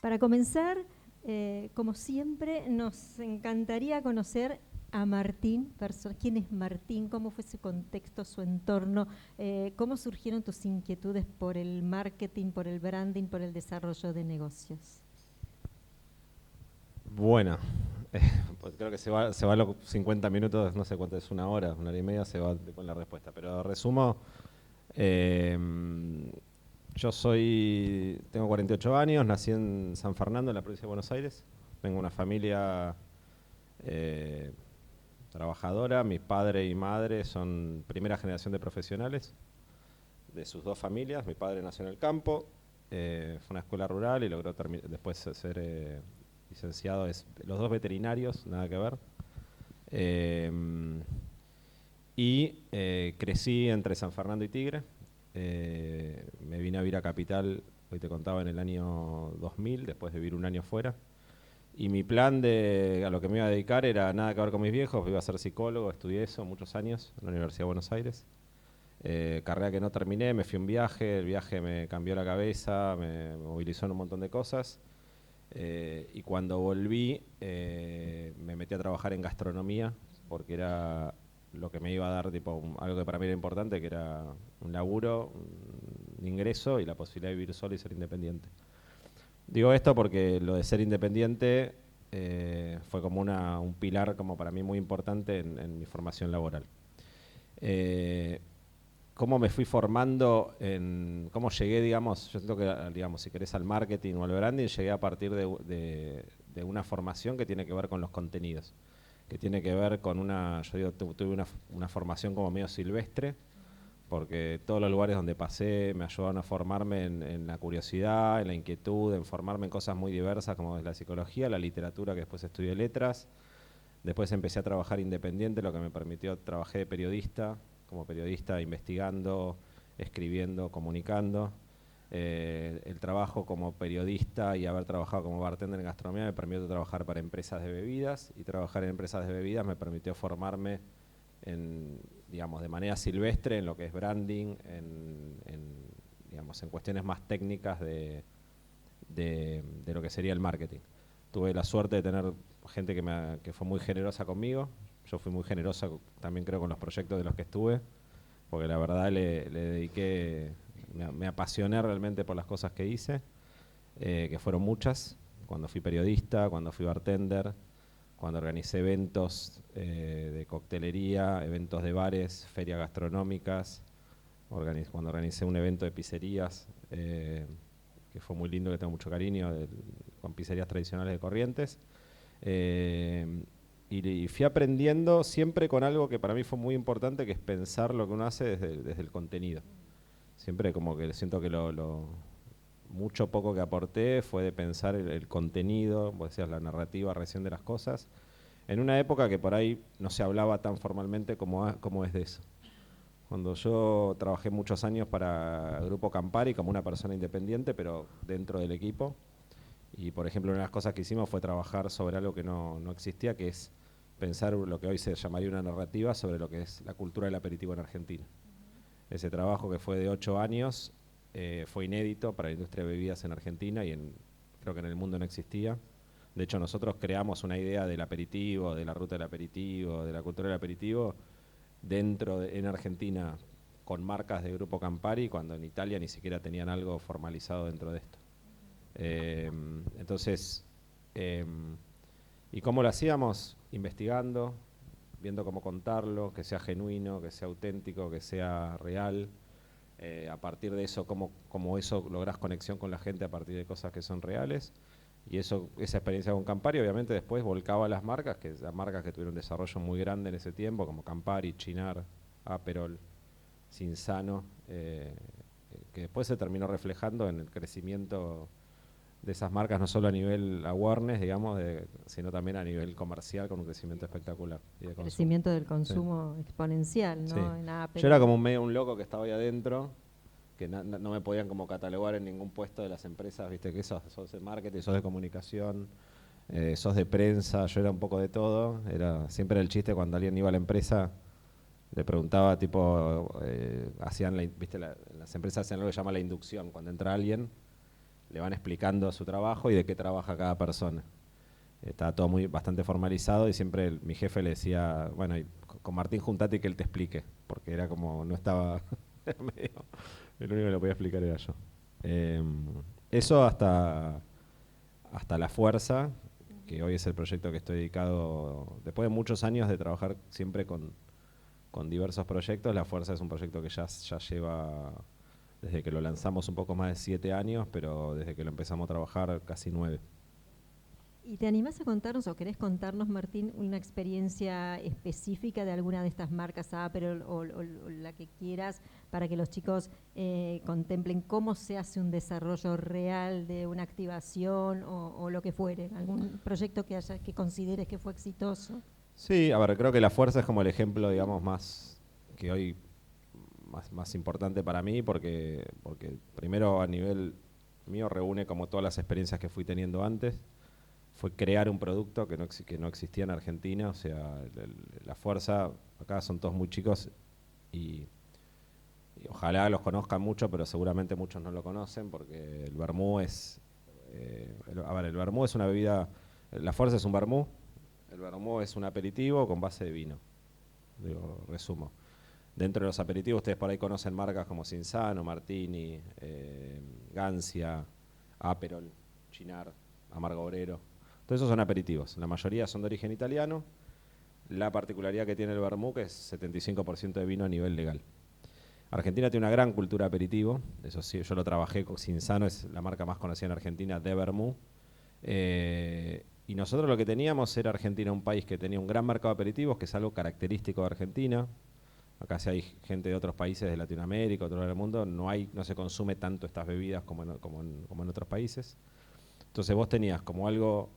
Para comenzar, como siempre, nos encantaría conocer a Martín. ¿Quién es Martín? ¿Cómo fue su contexto, su entorno? ¿Cómo surgieron tus inquietudes por el marketing, por el branding, por el desarrollo de negocios? Bueno, pues creo que se va los 50 minutos, no sé cuánto es, una hora y media, se va con la respuesta. Pero resumo, eh, tengo 48 años, nací en San Fernando, en la provincia de Buenos Aires. Tengo una familia eh, trabajadora, mi padre y madre son primera generación de profesionales de sus dos familias. Mi padre nació en el campo, fue una escuela rural y logró después ser licenciado. Los dos veterinarios, nada que ver. Crecí entre San Fernando y Tigre. Me vine a vivir a Capital, hoy te contaba, en el año 2000, después de vivir un año fuera. Y mi plan a lo que me iba a dedicar era nada que ver con mis viejos. Iba a ser psicólogo, estudié eso muchos años en la Universidad de Buenos Aires. Carrera que no terminé, me fui a un viaje, el viaje me cambió la cabeza, me movilizó en un montón de cosas. Y cuando volví, me metí a trabajar en gastronomía, porque era lo que me iba a dar algo que para mí era importante, que era un laburo, un ingreso y la posibilidad de vivir solo y ser independiente. Digo esto porque lo de ser independiente fue como un pilar como para mí muy importante en mi formación laboral. ¿Cómo me fui formando? ¿Cómo llegué, digamos? Yo siento que, digamos, si querés, al marketing o al branding, llegué a partir de una formación que tiene que ver con los contenidos, que tiene que ver con tuve una formación como medio silvestre, porque todos los lugares donde pasé me ayudaron a formarme en la curiosidad, en la inquietud, en formarme en cosas muy diversas como es la psicología, la literatura, que después estudié letras. Después empecé a trabajar independiente, lo que me permitió, trabajé de periodista, como periodista investigando, escribiendo, comunicando. El trabajo como periodista y haber trabajado como bartender en gastronomía me permitió trabajar para empresas de bebidas, y trabajar en empresas de bebidas me permitió formarme digamos, de manera silvestre en lo que es branding, digamos, en cuestiones más técnicas de lo que sería el marketing. Tuve la suerte de tener gente que fue muy generosa conmigo. Yo fui muy generosa también, creo, con los proyectos de los que estuve, porque la verdad le dediqué, me apasioné realmente por las cosas que hice, que fueron muchas. Cuando fui periodista, cuando fui bartender, cuando organicé eventos de coctelería, eventos de bares, ferias gastronómicas, cuando organicé un evento de pizzerías, que fue muy lindo, que tengo mucho cariño, con pizzerías tradicionales de Corrientes. Y fui aprendiendo siempre con algo que para mí fue muy importante, que es pensar lo que uno hace desde el contenido. Siempre como que siento que lo mucho poco que aporté fue de pensar el contenido, vos decías la narrativa recién de las cosas, en una época que por ahí no se hablaba tan formalmente como es de eso. Cuando yo trabajé muchos años para el Grupo Campari como una persona independiente, pero dentro del equipo, y por ejemplo una de las cosas que hicimos fue trabajar sobre algo que no existía, que es pensar lo que hoy se llamaría una narrativa sobre lo que es la cultura del aperitivo en Argentina. Ese trabajo, que fue de 8 años, fue inédito para la industria de bebidas en Argentina, y creo que en el mundo no existía. De hecho, nosotros creamos una idea del aperitivo, de la ruta del aperitivo, de la cultura del aperitivo, en Argentina, con marcas de Grupo Campari, cuando en Italia ni siquiera tenían algo formalizado dentro de esto. Entonces, ¿y cómo lo hacíamos? Investigando, viendo cómo contarlo, que sea genuino, que sea auténtico, que sea real. A partir de eso, cómo eso lográs conexión con la gente a partir de cosas que son reales. Y esa experiencia con Campari obviamente después volcaba a las marcas que tuvieron un desarrollo muy grande en ese tiempo, como Campari, Cynar, Aperol, Cinzano, que después se terminó reflejando en el crecimiento de esas marcas, no solo a nivel awareness, digamos, sino también a nivel comercial, con un crecimiento espectacular. Y de Crecimiento del consumo exponencial, ¿no? Sí. En Apple. Yo era como medio un loco que estaba ahí adentro, que no me podían como catalogar en ningún puesto de las empresas, viste que sos de marketing, sos de comunicación, sos de prensa. Yo era un poco de todo. Siempre era el chiste cuando alguien iba a la empresa, le preguntaba, tipo, las empresas hacían algo que se llama la inducción, cuando entra alguien, le van explicando su trabajo y de qué trabaja cada persona. Estaba todo bastante formalizado y siempre mi jefe le decía, bueno, con Martín juntate y que él te explique, porque era como, no estaba, era medio, el único que lo podía explicar era yo. Eso hasta La Fuerza, que hoy es el proyecto que estoy dedicado, después de muchos años de trabajar siempre con diversos proyectos. La Fuerza es un proyecto que ya lleva, desde que lo lanzamos, un poco más de 7 años, pero desde que lo empezamos a trabajar casi 9. ¿Y te animás a contarnos o querés contarnos, Martín, una experiencia específica de alguna de estas marcas Aperol o la que quieras para que los chicos contemplen cómo se hace un desarrollo real de una activación o lo que fuere? ¿Algún proyecto que consideres que fue exitoso? Sí, a ver, creo que La Fuerza es como el ejemplo, digamos, más que hoy más importante para mí, porque primero a nivel mío reúne como todas las experiencias que fui teniendo antes. Fue crear un producto que no existía en Argentina, o sea, La Fuerza, acá son todos muy chicos y ojalá los conozcan mucho, pero seguramente muchos no lo conocen, porque el vermú es, el vermú es una bebida, La Fuerza es un vermú, el vermú es un aperitivo con base de vino, digo, resumo. Dentro de los aperitivos ustedes por ahí conocen marcas como Cinzano, Martini, Gancia, Aperol, Chinar, Amargo Obrero. Todos esos son aperitivos, la mayoría son de origen italiano. La particularidad que tiene el vermú que es 75% de vino a nivel legal. Argentina tiene una gran cultura aperitivo, eso sí, yo lo trabajé con Cinzano, es la marca más conocida en Argentina de vermú. Y nosotros lo que teníamos era Argentina, un país que tenía un gran mercado de aperitivos, que es algo característico de Argentina. Acá si hay gente de otros países de Latinoamérica, otro del mundo, no se consume tanto estas bebidas como en otros países. Entonces vos tenías como algo,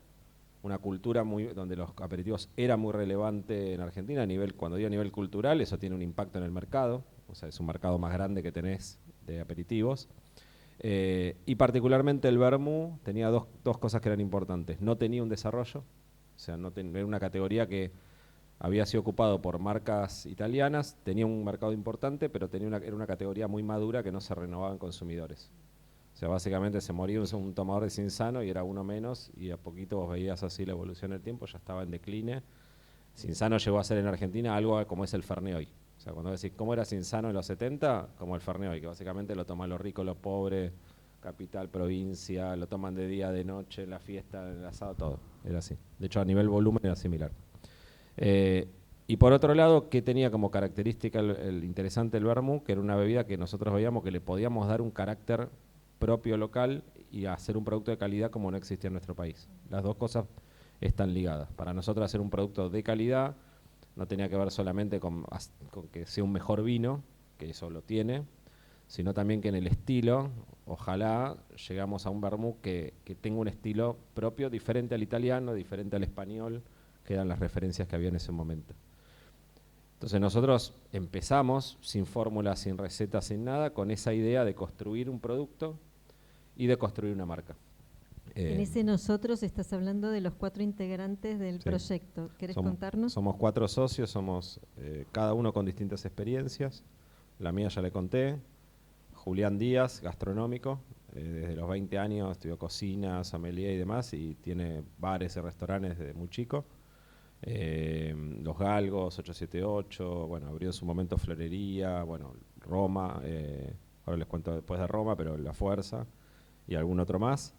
una cultura donde los aperitivos eran muy relevantes en Argentina, cuando digo a nivel cultural, eso tiene un impacto en el mercado, o sea, es un mercado más grande que tenés de aperitivos. Y particularmente el vermú tenía dos cosas que eran importantes. No tenía un desarrollo, o sea, era una categoría que había sido ocupado por marcas italianas, tenía un mercado importante, pero era una categoría muy madura que no se renovaban consumidores. O sea, básicamente se moría un tomador de Cinzano y era uno menos, y a poquito vos veías así la evolución del tiempo, ya estaba en decline. Cinzano llegó a ser en Argentina algo como es el Fernet hoy. O sea, cuando decís cómo era Cinzano en los 70, como el Fernet hoy, que básicamente lo toman los ricos, los pobres, capital, provincia, lo toman de día, de noche, en la fiesta, en el asado, todo. Era así. De hecho, a nivel volumen era similar. Y por otro lado, ¿qué tenía como característica el interesante el vermú? Que era una bebida que nosotros veíamos que le podíamos dar un carácter propio local y hacer un producto de calidad como no existía en nuestro país. Las dos cosas están ligadas. Para nosotros hacer un producto de calidad no tenía que ver solamente con que sea un mejor vino, que eso lo tiene, sino también que en el estilo, ojalá llegamos a un vermú que tenga un estilo propio, diferente al italiano, diferente al español, que eran las referencias que había en ese momento. Entonces nosotros empezamos sin fórmula, sin receta, sin nada, con esa idea de construir un producto y de construir una marca. En ese nosotros estás hablando de los 4 integrantes del proyecto. ¿Querés contarnos? Somos 4 socios, somos cada uno con distintas experiencias. La mía ya le conté. Julián Díaz, gastronómico, desde los 20 años estudió cocina, sommelier y demás, y tiene bares y restaurantes desde muy chico. Los Galgos, 878, bueno, abrió en su momento Florería, bueno, Roma, ahora les cuento después de Roma, pero La Fuerza y algún otro más.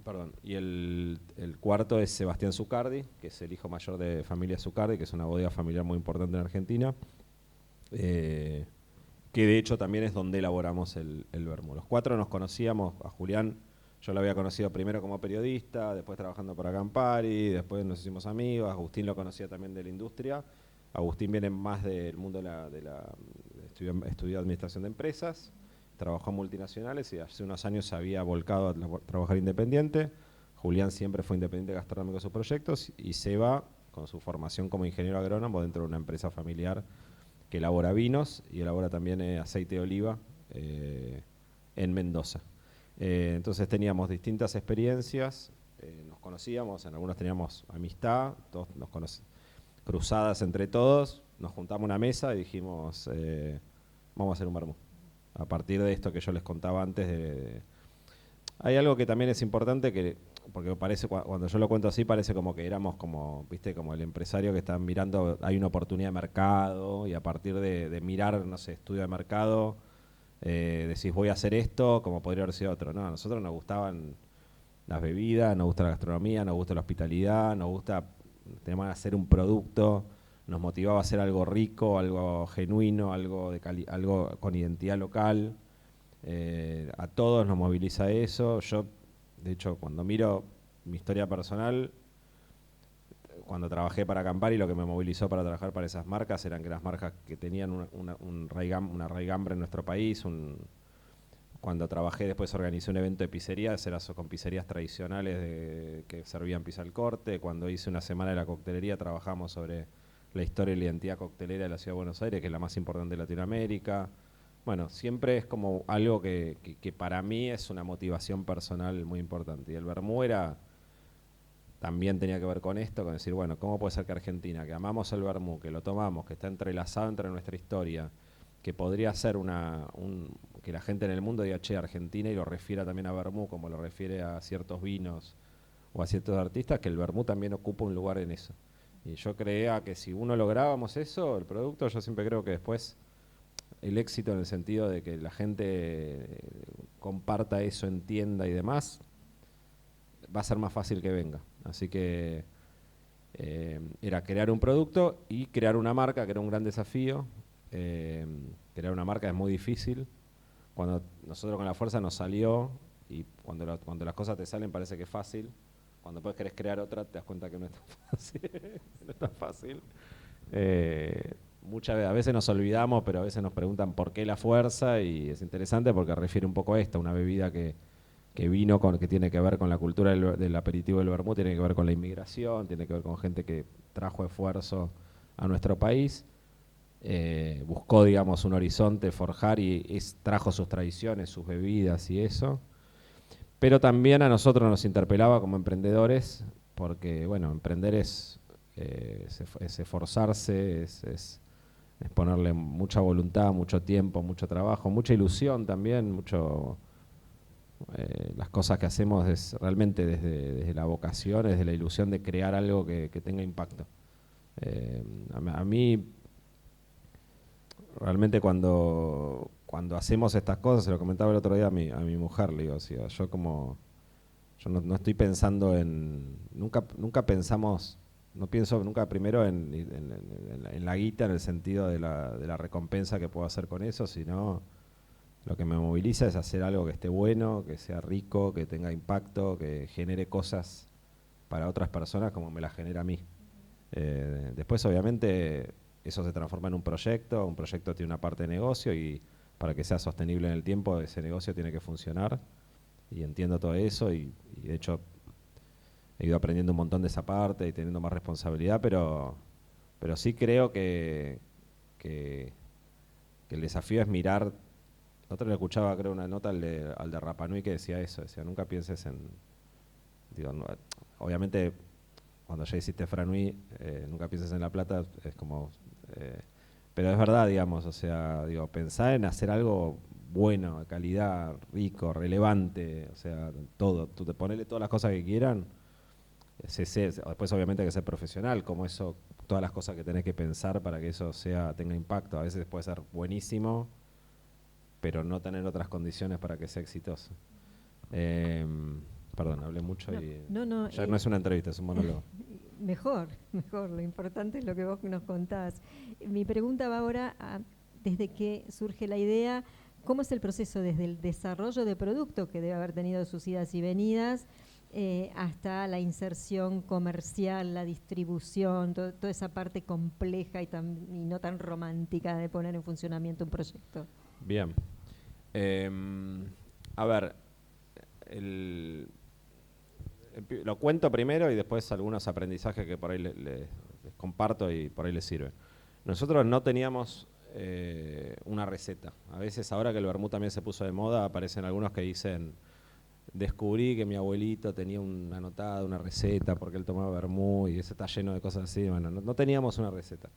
Perdón, y el cuarto es Sebastián Zucardi, que es el hijo mayor de familia Zucardi, que es una bodega familiar muy importante en Argentina, que de hecho también es donde elaboramos el vermú. Los 4 nos conocíamos, a Julián yo lo había conocido primero como periodista, después trabajando para Campari, después nos hicimos amigos. Agustín lo conocía también de la industria. Agustín viene más del mundo estudió administración de empresas, trabajó en multinacionales y hace unos años se había volcado a trabajar independiente. Julián siempre fue independiente gastronómico de sus proyectos y Seba, con su formación como ingeniero agrónomo dentro de una empresa familiar que elabora vinos y elabora también aceite de oliva en Mendoza. Entonces teníamos distintas experiencias, nos conocíamos, en algunos teníamos amistad, todos cruzadas entre todos, nos juntamos a una mesa y dijimos, vamos a hacer un vermú. A partir de esto que yo les contaba antes Hay algo que también es importante, porque parece, cuando yo lo cuento así, parece como que éramos como, viste, como el empresario que está mirando, hay una oportunidad de mercado, y a partir de mirar, no sé, estudio de mercado, decís voy a hacer esto, como podría haber sido otro. No, a nosotros nos gustaban las bebidas, nos gusta la gastronomía, nos gusta la hospitalidad, tenemos que hacer un producto, nos motivaba a hacer algo rico, algo genuino, algo con identidad local. A todos nos moviliza eso. Yo, de hecho, cuando miro mi historia personal, cuando trabajé para Campari, lo que me movilizó para trabajar para esas marcas eran que las marcas que tenían una raigambre en nuestro país. Cuando trabajé después organizé un evento de pizzerías, era con pizzerías tradicionales que servían pizza al corte. Cuando hice una semana de la coctelería, trabajamos sobre la historia y la identidad coctelera de la Ciudad de Buenos Aires, que es la más importante de Latinoamérica. Bueno, siempre es como algo que para mí es una motivación personal muy importante. Y el vermú también tenía que ver con esto, con decir, bueno, ¿cómo puede ser que Argentina, que amamos el vermú, que lo tomamos, que está entrelazado entre nuestra historia, que podría ser que la gente en el mundo diga, che, Argentina, y lo refiera también a vermú, como lo refiere a ciertos vinos o a ciertos artistas, que el vermú también ocupa un lugar en eso? Y yo creía que si uno lográbamos eso, el producto, yo siempre creo que después el éxito en el sentido de que la gente comparta eso, entienda y demás, va a ser más fácil que venga. Así que era crear un producto y crear una marca, que era un gran desafío. Crear una marca es muy difícil. Cuando nosotros con la fuerza nos salió, y cuando las cosas te salen parece que es fácil. Cuando después querés crear otra, te das cuenta que no es tan fácil. No es tan fácil. A veces nos olvidamos, pero a veces nos preguntan por qué la fuerza, y es interesante porque refiere un poco a esto, una bebida que que tiene que ver con la cultura del aperitivo del vermú, tiene que ver con la inmigración, tiene que ver con gente que trajo esfuerzo a nuestro país, buscó, digamos, un horizonte, forjar, y trajo sus tradiciones, sus bebidas y eso. Pero también a nosotros nos interpelaba como emprendedores, porque, bueno, emprender es esforzarse, es ponerle mucha voluntad, mucho tiempo, mucho trabajo, mucha ilusión también, las cosas que hacemos es realmente desde la vocación, desde la ilusión de crear algo que tenga impacto. A mí, realmente cuando hacemos estas cosas, se lo comentaba el otro día a mi mujer, le digo, o sea, yo no estoy pensando nunca pensamos, no pienso nunca primero en la guita, en el sentido de la recompensa que puedo hacer con eso, sino lo que me moviliza es hacer algo que esté bueno, que sea rico, que tenga impacto, que genere cosas para otras personas como me las genera a mí. Después, obviamente, eso se transforma en un proyecto tiene una parte de negocio, y para que sea sostenible en el tiempo, ese negocio tiene que funcionar, y entiendo todo eso, y de hecho he ido aprendiendo un montón de esa parte y teniendo más responsabilidad, pero sí creo que el desafío es mirar. Otra le escuchaba, creo, una nota al de Rapa Nui, que decía eso, decía, nunca pienses digo, no, obviamente cuando ya hiciste Franui, nunca pienses en la plata, es como, pero es verdad, digamos, o sea, digo, pensar en hacer algo bueno, de calidad, rico, relevante, o sea, todo, tú te ponele todas las cosas que quieran, después obviamente hay que ser profesional, como eso, todas las cosas que tenés que pensar para que eso tenga impacto. A veces puede ser buenísimo, pero no tener otras condiciones para que sea exitoso. Perdón, hablé mucho y ya no es una entrevista, es un monólogo. Mejor, lo importante es lo que vos nos contás. Mi pregunta va ahora desde que surge la idea, ¿cómo es el proceso desde el desarrollo de producto, que debe haber tenido sus idas y venidas, hasta la inserción comercial, la distribución, toda esa parte compleja y no tan romántica de poner en funcionamiento un proyecto? Bien. A ver, lo cuento primero y después algunos aprendizajes que por ahí les comparto y por ahí les sirven. Nosotros no teníamos una receta. A veces, ahora que el vermú también se puso de moda, aparecen algunos que dicen, descubrí que mi abuelito tenía una receta porque él tomaba vermú, y ese está lleno de cosas así. Bueno, no teníamos una receta.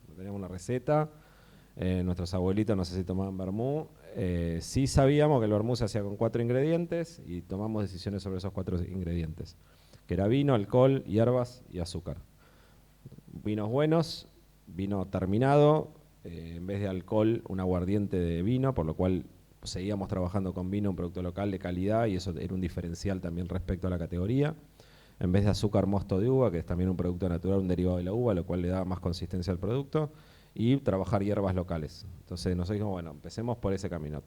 Nuestros abuelitos no sé si tomaban vermú. Sí sabíamos que el vermú se hacía con 4 ingredientes y tomamos decisiones sobre esos 4 ingredientes, que era vino, alcohol, hierbas y azúcar. Vinos buenos, vino terminado, en vez de alcohol un aguardiente de vino, por lo cual seguíamos trabajando con vino, un producto local de calidad, y eso era un diferencial también respecto a la categoría. En vez de azúcar, mosto de uva, que es también un producto natural, un derivado de la uva, lo cual le da más consistencia al producto, y trabajar hierbas locales. Entonces nosotros dijimos, bueno, empecemos por ese camino.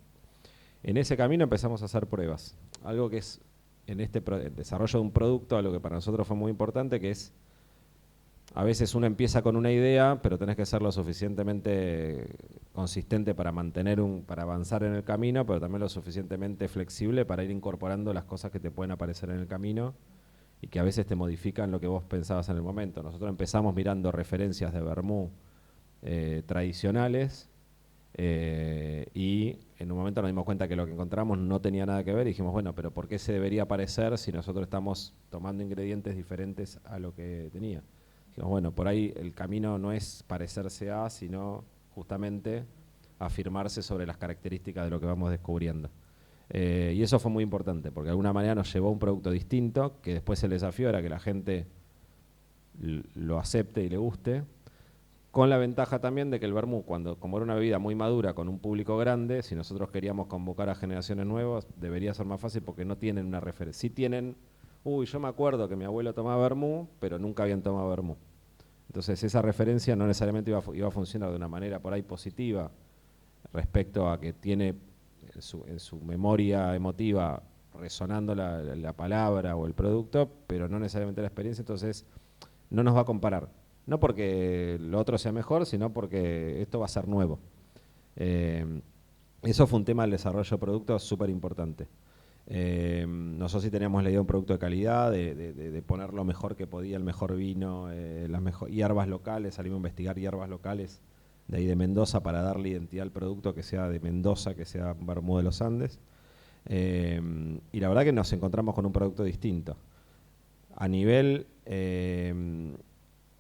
En ese camino empezamos a hacer pruebas. Algo que es, en este desarrollo de un producto, algo que para nosotros fue muy importante, que es, a veces uno empieza con una idea, pero tenés que ser lo suficientemente consistente para para avanzar en el camino, pero también lo suficientemente flexible para ir incorporando las cosas que te pueden aparecer en el camino y que a veces te modifican lo que vos pensabas en el momento. Nosotros empezamos mirando referencias de vermú tradicionales y en un momento nos dimos cuenta que lo que encontramos no tenía nada que ver y dijimos, bueno, pero ¿por qué se debería parecer si nosotros estamos tomando ingredientes diferentes a lo que tenía? Dijimos, bueno, por ahí el camino no es parecerse a, sino justamente afirmarse sobre las características de lo que vamos descubriendo. Y eso fue muy importante, porque de alguna manera nos llevó a un producto distinto, que después el desafío era que la gente lo acepte y le guste, con la ventaja también de que el vermú, como era una bebida muy madura con un público grande, si nosotros queríamos convocar a generaciones nuevas, debería ser más fácil porque no tienen una referencia. Sí tienen, yo me acuerdo que mi abuelo tomaba vermú, pero nunca habían tomado vermú. Entonces esa referencia no necesariamente iba a funcionar de una manera por ahí positiva respecto a que tiene en su memoria emotiva resonando la palabra o el producto, pero no necesariamente la experiencia, entonces no nos va a comparar. No porque lo otro sea mejor, sino porque esto va a ser nuevo. Eso fue un tema del desarrollo de productos súper importante. Nosotros sí teníamos la idea de un producto de calidad, de poner lo mejor que podía, el mejor vino, las hierbas locales, salimos a investigar hierbas locales de ahí de Mendoza para darle identidad al producto, que sea de Mendoza, que sea vermú de los Andes. Y la verdad que nos encontramos con un producto distinto. A nivel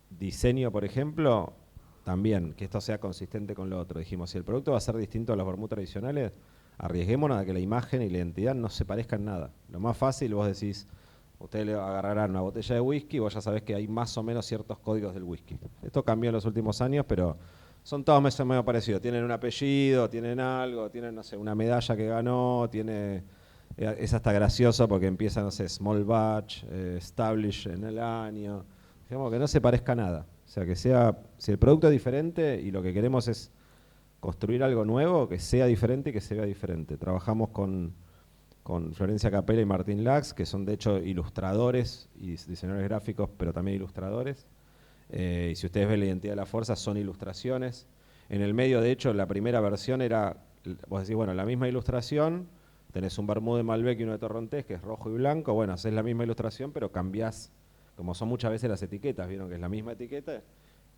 diseño, por ejemplo, también, que esto sea consistente con lo otro. Dijimos, si el producto va a ser distinto a los vermú tradicionales, arriesguémonos a que la imagen y la identidad no se parezcan nada. Lo más fácil, vos decís, ustedes le agarrarán una botella de whisky, vos ya sabés que hay más o menos ciertos códigos del whisky. Esto cambió en los últimos años, pero son todos medio parecidos. Tienen un apellido, tienen algo, tienen, no sé, una medalla que ganó, es hasta gracioso porque empieza, no sé, small batch, established en el año. Digamos que no se parezca a nada. O sea, que sea, si el producto es diferente y lo que queremos es construir algo nuevo, que sea diferente y que se vea diferente. Trabajamos con Florencia Capella y Martín Lax, que son de hecho ilustradores y diseñadores gráficos, pero también ilustradores. Y si ustedes ven la identidad de la fuerza, son ilustraciones. En el medio, de hecho, la primera versión era, vos decís, bueno, la misma ilustración, tenés un vermú de Malbec y uno de Torrontés, que es rojo y blanco, bueno, haces la misma ilustración, pero cambiás, como son muchas veces las etiquetas, vieron que es la misma etiqueta,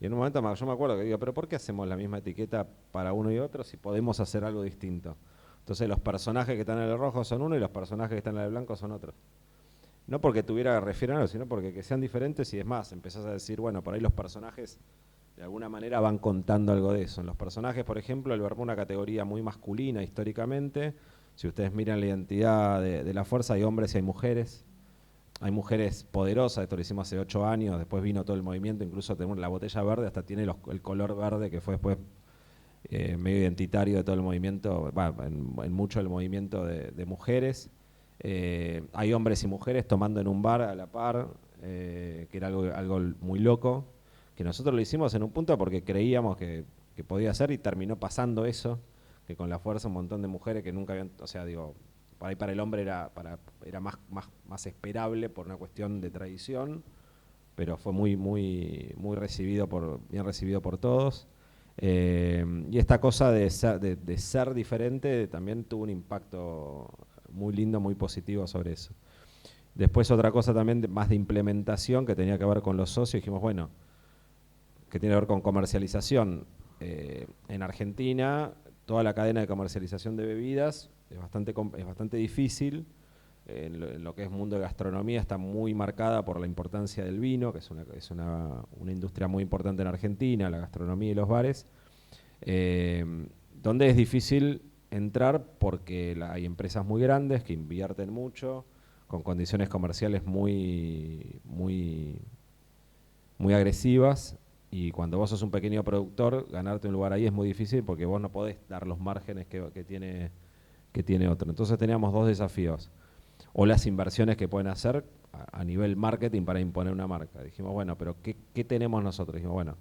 y en un momento yo me acuerdo que digo, pero ¿por qué hacemos la misma etiqueta para uno y otro si podemos hacer algo distinto? Entonces los personajes que están en el rojo son uno y los personajes que están en el blanco son otros. No porque tuviera refiero a algo, sino porque que sean diferentes y es más, empezás a decir, bueno, por ahí los personajes de alguna manera van contando algo de eso. En los personajes, por ejemplo, el vermú es una categoría muy masculina históricamente. Si ustedes miran la identidad de la fuerza, hay hombres y hay mujeres. Hay mujeres poderosas, esto lo hicimos hace 8 años, después vino todo el movimiento, incluso tenemos la botella verde, hasta tiene el color verde que fue después medio identitario de todo el movimiento, en mucho el movimiento de mujeres. Hay hombres y mujeres tomando en un bar a la par, que era algo muy loco, que nosotros lo hicimos en un punto porque creíamos que podía ser y terminó pasando eso, que con la fuerza un montón de mujeres que nunca habían, o sea, digo, para ahí para el hombre era más esperable por una cuestión de tradición, pero fue bien recibido por todos. Y esta cosa de ser diferente también tuvo un impacto muy lindo, muy positivo sobre eso. Después otra cosa también más de implementación que tenía que ver con los socios, dijimos, bueno, que tiene que ver con comercialización. En Argentina, toda la cadena de comercialización de bebidas es bastante difícil. En lo que es mundo de gastronomía está muy marcada por la importancia del vino, que es una industria muy importante en Argentina, la gastronomía y los bares. Donde es difícil entrar porque hay empresas muy grandes que invierten mucho, con condiciones comerciales muy agresivas, y cuando vos sos un pequeño productor, ganarte un lugar ahí es muy difícil porque vos no podés dar los márgenes que tiene otro. Entonces teníamos dos desafíos, o las inversiones que pueden hacer a nivel marketing para imponer una marca. Dijimos, bueno, pero ¿qué tenemos nosotros? Dijimos, bueno,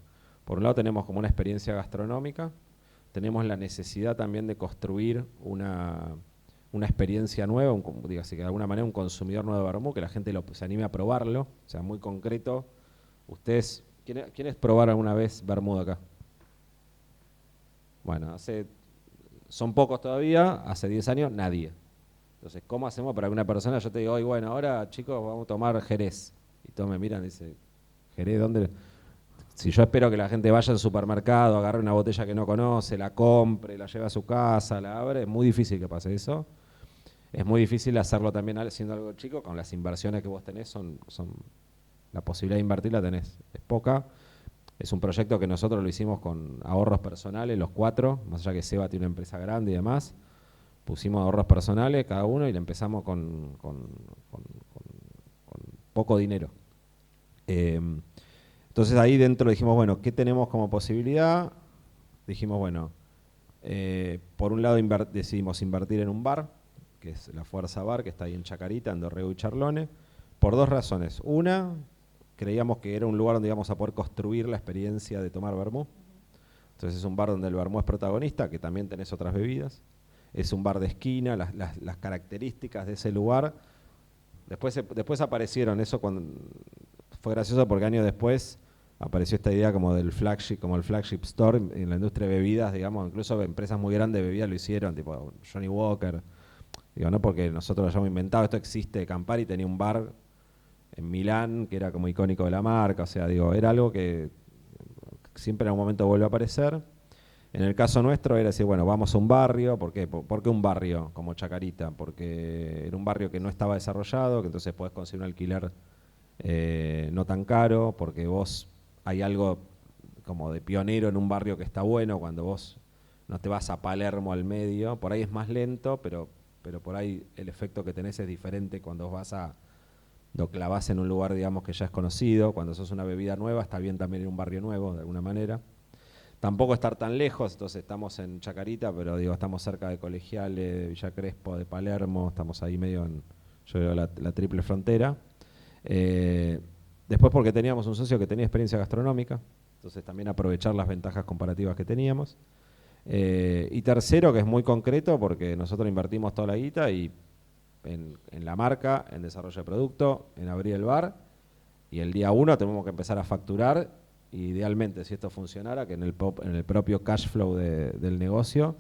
por un lado tenemos como una experiencia gastronómica, tenemos la necesidad también de construir una experiencia nueva, así que de alguna manera un consumidor nuevo de vermú, que la gente se anime a probarlo, o sea, muy concreto. Ustedes, ¿quiénes probaron alguna vez vermú acá? Bueno, son pocos todavía, hace 10 años nadie. Entonces, ¿cómo hacemos para que una persona, yo te digo, hoy, bueno, ahora chicos vamos a tomar Jerez? Y todos me miran y dicen, ¿Jerez dónde? Si yo espero que la gente vaya al supermercado, agarre una botella que no conoce, la compre, la lleve a su casa, la abre, es muy difícil que pase eso. Es muy difícil hacerlo también siendo algo chico, con las inversiones que vos tenés, la posibilidad de invertir la tenés, es poca. Es un proyecto que nosotros lo hicimos con ahorros personales, los 4, más allá que Seba tiene una empresa grande y demás. Pusimos ahorros personales cada uno y le empezamos con poco dinero. Entonces ahí dentro dijimos, bueno, ¿qué tenemos como posibilidad? Dijimos, bueno, por un lado decidimos invertir en un bar, que es la Fuerza Bar, que está ahí en Chacarita, en Dorrego y Charlone, por dos razones. Una, creíamos que era un lugar donde íbamos a poder construir la experiencia de tomar vermú. Entonces es un bar donde el vermú es protagonista, que también tenés otras bebidas. Es un bar de esquina, las características de ese lugar. Después aparecieron, eso fue gracioso porque años después apareció esta idea como del flagship, como el flagship store en la industria de bebidas, digamos, incluso empresas muy grandes de bebidas lo hicieron, tipo Johnny Walker. Digo, no porque nosotros lo hayamos inventado, esto existe. Campari tenía un bar en Milán que era como icónico de la marca, o sea, digo, era algo que siempre en algún momento vuelve a aparecer. En el caso nuestro era decir, bueno, vamos a un barrio. ¿Por qué? ¿Por qué un barrio como Chacarita? Porque era un barrio que no estaba desarrollado, que entonces podés conseguir un alquiler no tan caro, porque vos hay algo como de pionero en un barrio que está bueno, cuando vos no te vas a Palermo al medio, por ahí es más lento, pero por ahí el efecto que tenés es diferente cuando vos lo clavás en un lugar, digamos, que ya es conocido. Cuando sos una bebida nueva, está bien también ir a un barrio nuevo, de alguna manera. Tampoco estar tan lejos, entonces estamos en Chacarita, pero digo, estamos cerca de Colegiales, de Villa Crespo, de Palermo, estamos ahí medio yo creo, la triple frontera. Después porque teníamos un socio que tenía experiencia gastronómica, entonces también aprovechar las ventajas comparativas que teníamos. Y tercero, que es muy concreto, porque nosotros invertimos toda la guita y en la marca, en desarrollo de producto, en abrir el bar, y el día 1 tenemos que empezar a facturar. Idealmente, si esto funcionara, que en el propio cash flow del negocio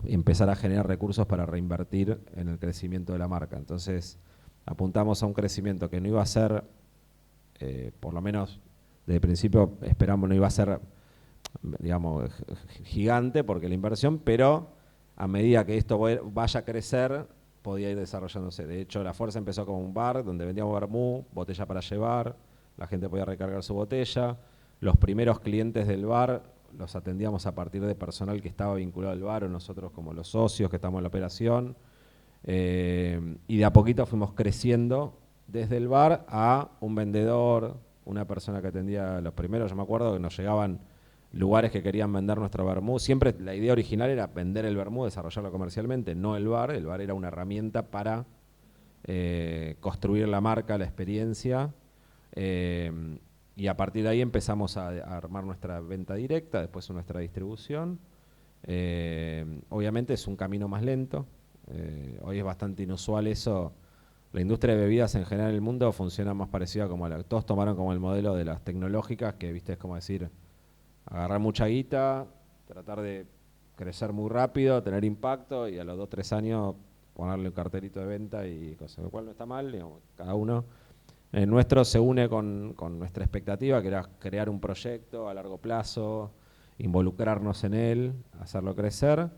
empezar a generar recursos para reinvertir en el crecimiento de la marca. Entonces apuntamos a un crecimiento que no iba a ser, por lo menos desde el principio esperamos, no iba a ser, digamos, gigante porque la inversión, pero a medida que esto vaya a crecer, podía ir desarrollándose. De hecho, la Fuerza empezó como un bar donde vendíamos vermú, botella para llevar, la gente podía recargar su botella. Los primeros clientes del bar los atendíamos a partir de personal que estaba vinculado al bar, o nosotros como los socios que estamos en la operación. Y de a poquito fuimos creciendo desde el bar a un vendedor, una persona que atendía los primeros. Yo me acuerdo que nos llegaban lugares que querían vender nuestro vermú. Siempre la idea original era vender el vermú, desarrollarlo comercialmente, no el bar. El bar era una herramienta para construir la marca, la experiencia. Y a partir de ahí empezamos a armar nuestra venta directa, después nuestra distribución. Obviamente es un camino más lento. Hoy es bastante inusual eso. La industria de bebidas en general en el mundo funciona más parecida como todos tomaron como el modelo de las tecnológicas, que viste es como decir, agarrar mucha guita, tratar de crecer muy rápido, tener impacto y a los 2-3 años ponerle un cartelito de venta y cosas, lo cual no está mal, digamos, cada uno. Nuestro se une con nuestra expectativa, que era crear un proyecto a largo plazo, involucrarnos en él, hacerlo crecer.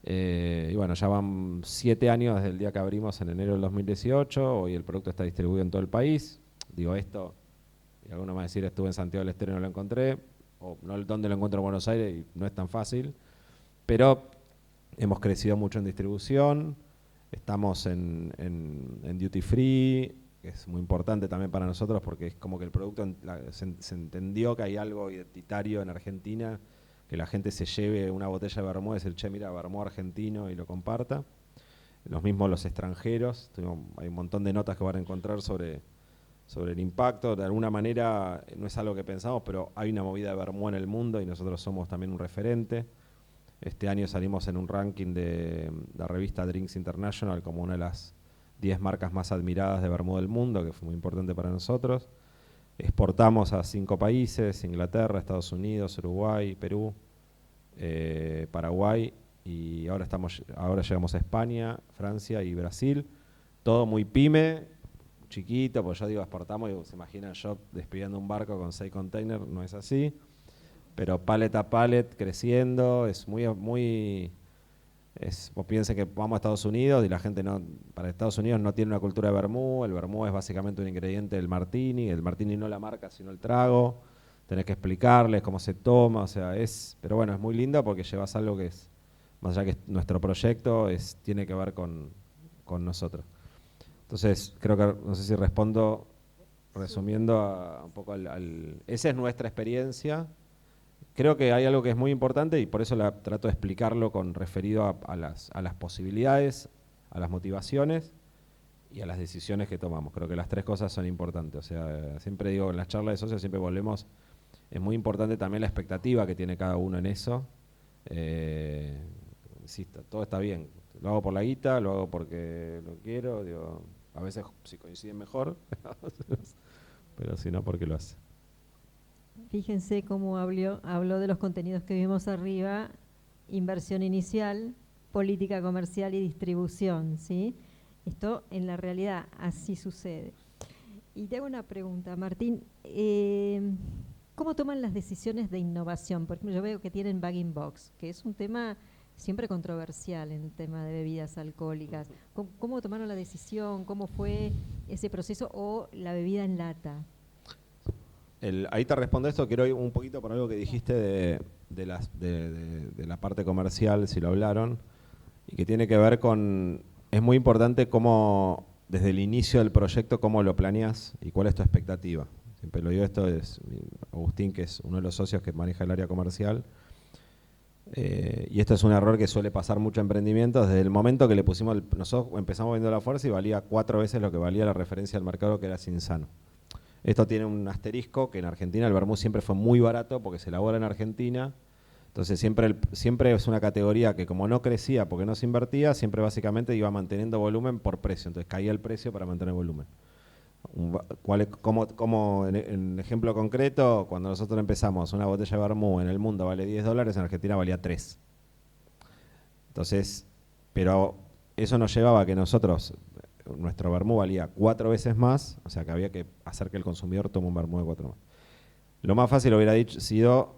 Y bueno, ya van 7 años desde el día que abrimos en enero del 2018, hoy el producto está distribuido en todo el país. Digo esto, y alguno me va a decir, estuve en Santiago del Estero y no lo encontré. o no dónde lo encuentro en Buenos Aires, y no es tan fácil, pero hemos crecido mucho en distribución, estamos en duty free, que es muy importante también para nosotros porque es como que el producto se entendió que hay algo identitario en Argentina, que la gente se lleve una botella de vermú y decir, che, mira, vermú argentino, y lo comparta. Los mismos los extranjeros, hay un montón de notas que van a encontrar sobre el impacto. De alguna manera no es algo que pensamos, pero hay una movida de vermú en el mundo y nosotros somos también un referente. Este año salimos en un ranking de la revista Drinks International como una de las 10 marcas más admiradas de vermú del mundo, que fue muy importante para nosotros. Exportamos a 5 países: Inglaterra, Estados Unidos, Uruguay, Perú, Paraguay, y ahora llegamos a España, Francia y Brasil. Todo muy pyme, chiquito, pues yo digo exportamos y se imaginan yo despidiendo un barco con 6 containers, no es así. Pero pallet a pallet creciendo, es muy vos piensen que vamos a Estados Unidos y la gente para Estados Unidos no tiene una cultura de vermú. El vermú es básicamente un ingrediente del martini. El martini no la marca, sino el trago. Tenés que explicarles cómo se toma, o sea, pero bueno, es muy lindo porque llevas algo que es, más allá que nuestro proyecto, tiene que ver con nosotros. Entonces, creo que, no sé si respondo resumiendo un poco esa es nuestra experiencia. Creo que hay algo que es muy importante y por eso trato de explicarlo referido a las posibilidades, a las motivaciones y a las decisiones que tomamos. Creo que las 3 cosas son importantes. O sea, siempre digo, en las charlas de socios siempre volvemos, es muy importante también la expectativa que tiene cada uno en eso. Insisto, todo está bien. Lo hago por la guita, lo hago porque lo quiero. Digo, a veces si coinciden mejor, pero si no, porque lo hace. Fíjense cómo habló de los contenidos que vimos arriba: inversión inicial, política comercial y distribución, ¿sí? Esto en la realidad así sucede. Y te hago una pregunta, Martín. ¿Cómo toman las decisiones de innovación? Por ejemplo, yo veo que tienen Bag-in-Box, que es un tema siempre controversial en el tema de bebidas alcohólicas. ¿Cómo tomaron la decisión? ¿Cómo fue ese proceso? ¿O la bebida en lata? Ahí te respondo esto, quiero ir un poquito por algo que dijiste de la parte comercial, si lo hablaron, y que tiene que ver con, es muy importante cómo, desde el inicio del proyecto, cómo lo planeas y cuál es tu expectativa. Siempre lo digo, esto es Agustín, que es uno de los socios que maneja el área comercial, y esto es un error que suele pasar mucho en emprendimientos. Desde el momento que le pusimos, nosotros empezamos viendo la fuerza y valía 4 veces lo que valía la referencia del mercado, que era Cinzano. Esto tiene un asterisco, que en Argentina el vermú siempre fue muy barato porque se elabora en Argentina. Entonces siempre es una categoría que, como no crecía porque no se invertía, siempre básicamente iba manteniendo volumen por precio. Entonces caía el precio para mantener volumen. Como en ejemplo concreto, cuando nosotros empezamos, una botella de vermú en el mundo vale $10, en Argentina valía 3. Entonces, pero eso nos llevaba a que nuestro vermú valía 4 veces más, o sea que había que hacer que el consumidor tome un vermú de 4 más. Lo más fácil hubiera sido,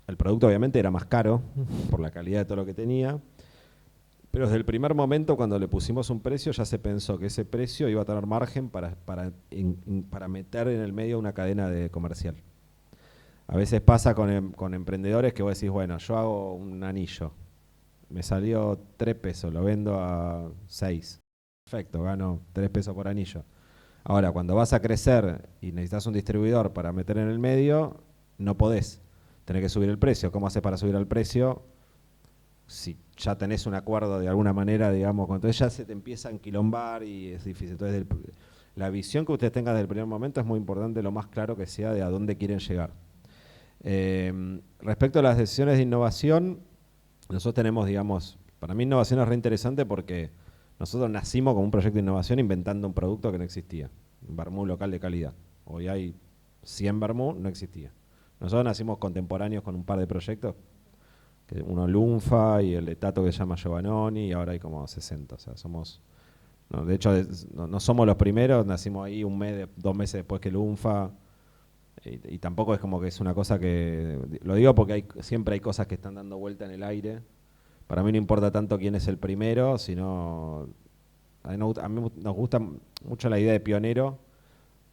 el producto obviamente era más caro por la calidad de todo lo que tenía, pero desde el primer momento cuando le pusimos un precio ya se pensó que ese precio iba a tener margen para meter en el medio una cadena de comercial. A veces pasa con emprendedores que vos decís, bueno, yo hago un anillo, me salió 3 pesos, lo vendo a 6. Perfecto, gano 3 pesos por anillo. Ahora, cuando vas a crecer y necesitas un distribuidor para meter en el medio, no podés. Tenés que subir el precio. ¿Cómo haces para subir el precio? Si ya tenés un acuerdo de alguna manera, digamos, entonces ya se te empieza a enquilombar y es difícil. Entonces, la visión que ustedes tengan desde el primer momento es muy importante, lo más claro que sea de a dónde quieren llegar. Respecto a las decisiones de innovación, nosotros tenemos, digamos, para mí innovación es re interesante porque nosotros nacimos como un proyecto de innovación inventando un producto que no existía, un vermú local de calidad. Hoy hay 100 vermú, no existía. Nosotros nacimos contemporáneos con un par de proyectos, uno Lunfa y el de Tato que se llama Giovannoni, y ahora hay como 60. O sea, de hecho, no somos los primeros, nacimos ahí 2 meses después que Lunfa, y tampoco es como que es una cosa que, lo digo porque siempre hay cosas que están dando vuelta en el aire. Para mí no importa tanto quién es el primero, sino a mí nos gusta mucho la idea de pionero,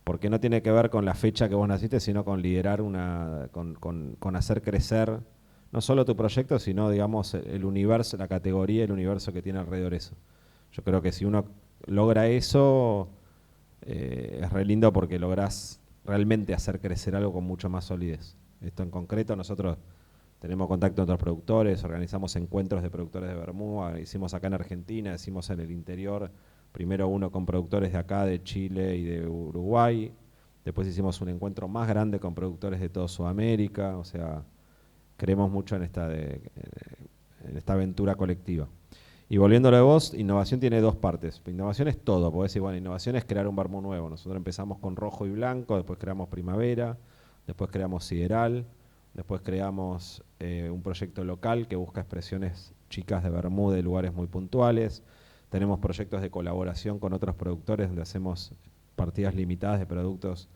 porque no tiene que ver con la fecha que vos naciste, sino con liderar con hacer crecer no solo tu proyecto, sino, digamos, el universo, la categoría, el universo que tiene alrededor eso. Yo creo que si uno logra eso, es re lindo porque lográs realmente hacer crecer algo con mucho más solidez. Esto en concreto, nosotros tenemos contacto con otros productores, organizamos encuentros de productores de vermú, hicimos acá en Argentina, hicimos en el interior, primero uno con productores de acá, de Chile y de Uruguay, después hicimos un encuentro más grande con productores de toda Sudamérica, o sea, creemos mucho en esta aventura colectiva. Y volviéndolo de vos, innovación tiene dos partes. Innovación es todo, podés decir, bueno, innovación es crear un vermú nuevo. Nosotros empezamos con rojo y blanco, después creamos primavera, después creamos sideral, después creamos un proyecto local que busca expresiones chicas de vermú de lugares muy puntuales. Tenemos proyectos de colaboración con otros productores donde hacemos partidas limitadas de productos.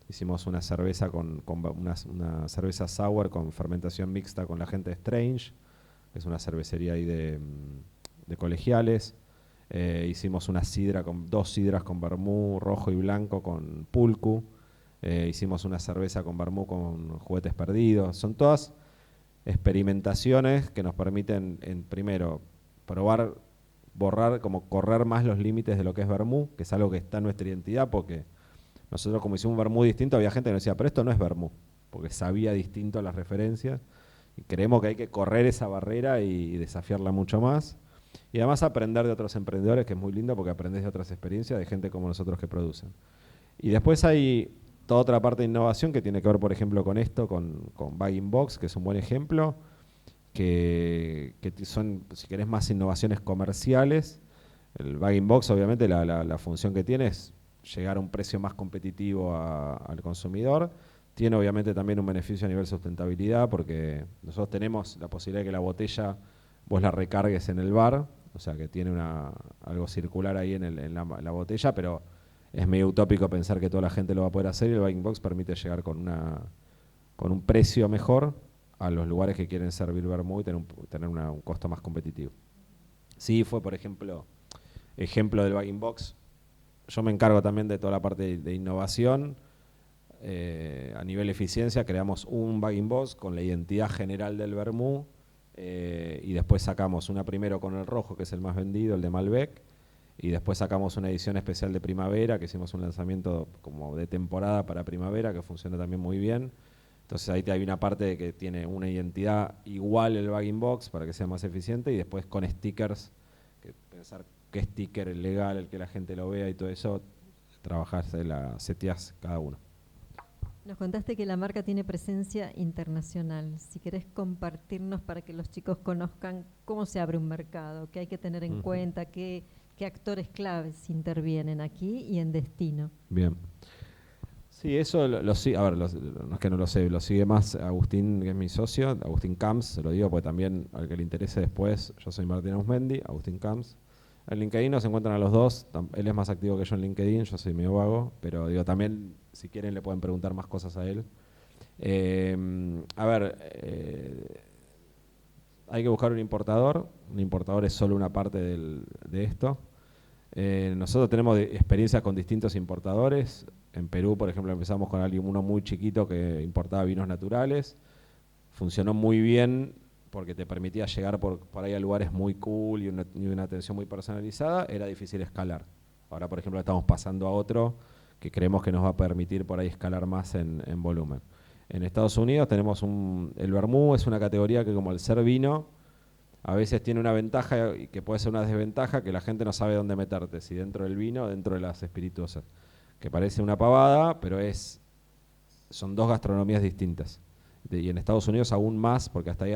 Hicimos una cerveza una cerveza sour con fermentación mixta con la gente de Strange, que es una cervecería ahí de colegiales. Hicimos dos sidras con vermú rojo y blanco con pulcu. Hicimos una cerveza con vermú con juguetes perdidos. Son todas experimentaciones que nos permiten, primero, probar, borrar, como correr más los límites de lo que es vermú, que es algo que está en nuestra identidad, porque nosotros como hicimos un vermú distinto, había gente que nos decía, pero esto no es vermú, porque sabía distinto las referencias, y creemos que hay que correr esa barrera y desafiarla mucho más. Y además aprender de otros emprendedores, que es muy lindo porque aprendes de otras experiencias de gente como nosotros que producen. Y después hay toda otra parte de innovación que tiene que ver, por ejemplo, con esto, con Bag-in-Box, que es un buen ejemplo, que son, si querés, más innovaciones comerciales. El Bag-in-Box, obviamente, la función que tiene es llegar a un precio más competitivo al consumidor. Tiene, obviamente, también un beneficio a nivel sustentabilidad, porque nosotros tenemos la posibilidad de que la botella vos la recargues en el bar, o sea que tiene algo circular ahí en la botella, pero es medio utópico pensar que toda la gente lo va a poder hacer, y el Bag-in-Box permite llegar con un precio mejor a los lugares que quieren servir vermú y tener un costo más competitivo. Sí, fue, por ejemplo del Bag-in-Box. Yo me encargo también de toda la parte de innovación. A nivel eficiencia creamos un Bag-in-Box con la identidad general del vermú, y después sacamos una primero con el rojo, que es el más vendido, el de Malbec, y después sacamos una edición especial de primavera, que hicimos un lanzamiento como de temporada para primavera, que funciona también muy bien. Entonces ahí hay una parte de que tiene una identidad igual el Bag-in-Box para que sea más eficiente, y después con stickers, que pensar qué sticker es legal, el que la gente lo vea y todo eso, trabajás, seteás cada uno. Nos contaste que la marca tiene presencia internacional. Si querés compartirnos para que los chicos conozcan cómo se abre un mercado, qué hay que tener en cuenta, qué actores claves intervienen aquí y en destino. Bien. Sí, eso lo sigue, a ver, no es que no lo sé, lo sigue más Agustín, que es mi socio, Agustín Camps, se lo digo porque también al que le interese después, yo soy Martín Ausmendi, Agustín Camps. En LinkedIn nos encuentran a los dos, él es más activo que yo en LinkedIn, yo soy medio vago, pero digo, también si quieren le pueden preguntar más cosas a él. Hay que buscar un importador es solo una parte de esto. Nosotros tenemos experiencias con distintos importadores. En Perú, por ejemplo, empezamos con uno muy chiquito que importaba vinos naturales. Funcionó muy bien porque te permitía llegar por ahí a lugares muy cool y una atención muy personalizada. Era difícil escalar. Ahora, por ejemplo, estamos pasando a otro que creemos que nos va a permitir por ahí escalar más en volumen. En Estados Unidos tenemos el vermú, es una categoría que, como al ser vino, a veces tiene una ventaja y que puede ser una desventaja, que la gente no sabe dónde meterte, si dentro del vino o dentro de las espirituosas. Que parece una pavada, pero son dos gastronomías distintas. Y en Estados Unidos aún más, porque hasta ahí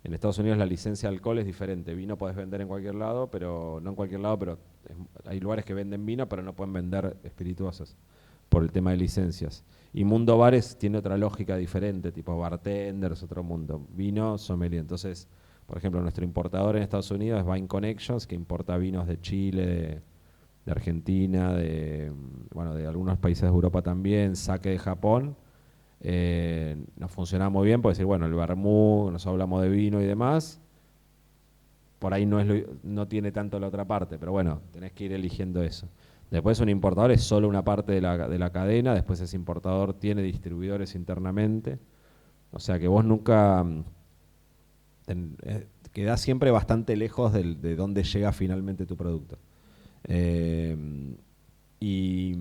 en Estados Unidos la licencia de alcohol es diferente. Vino podés vender en cualquier lado, pero no en cualquier lado, pero hay lugares que venden vino, pero no pueden vender espirituosas por el tema de licencias. Y mundo bares tiene otra lógica diferente, tipo bartenders, otro mundo. Vino, sommelier. Entonces, por ejemplo, nuestro importador en Estados Unidos es Vine Connections, que importa vinos de Chile, de Argentina, de algunos países de Europa también, sake de Japón. Nos funciona muy bien, puede decir, bueno, el vermú, nos hablamos de vino y demás, por ahí no tiene tanto la otra parte, pero bueno, tenés que ir eligiendo eso. Después un importador es solo una parte de la cadena, después ese importador tiene distribuidores internamente. O sea que vos nunca quedás siempre bastante lejos de dónde llega finalmente tu producto. Y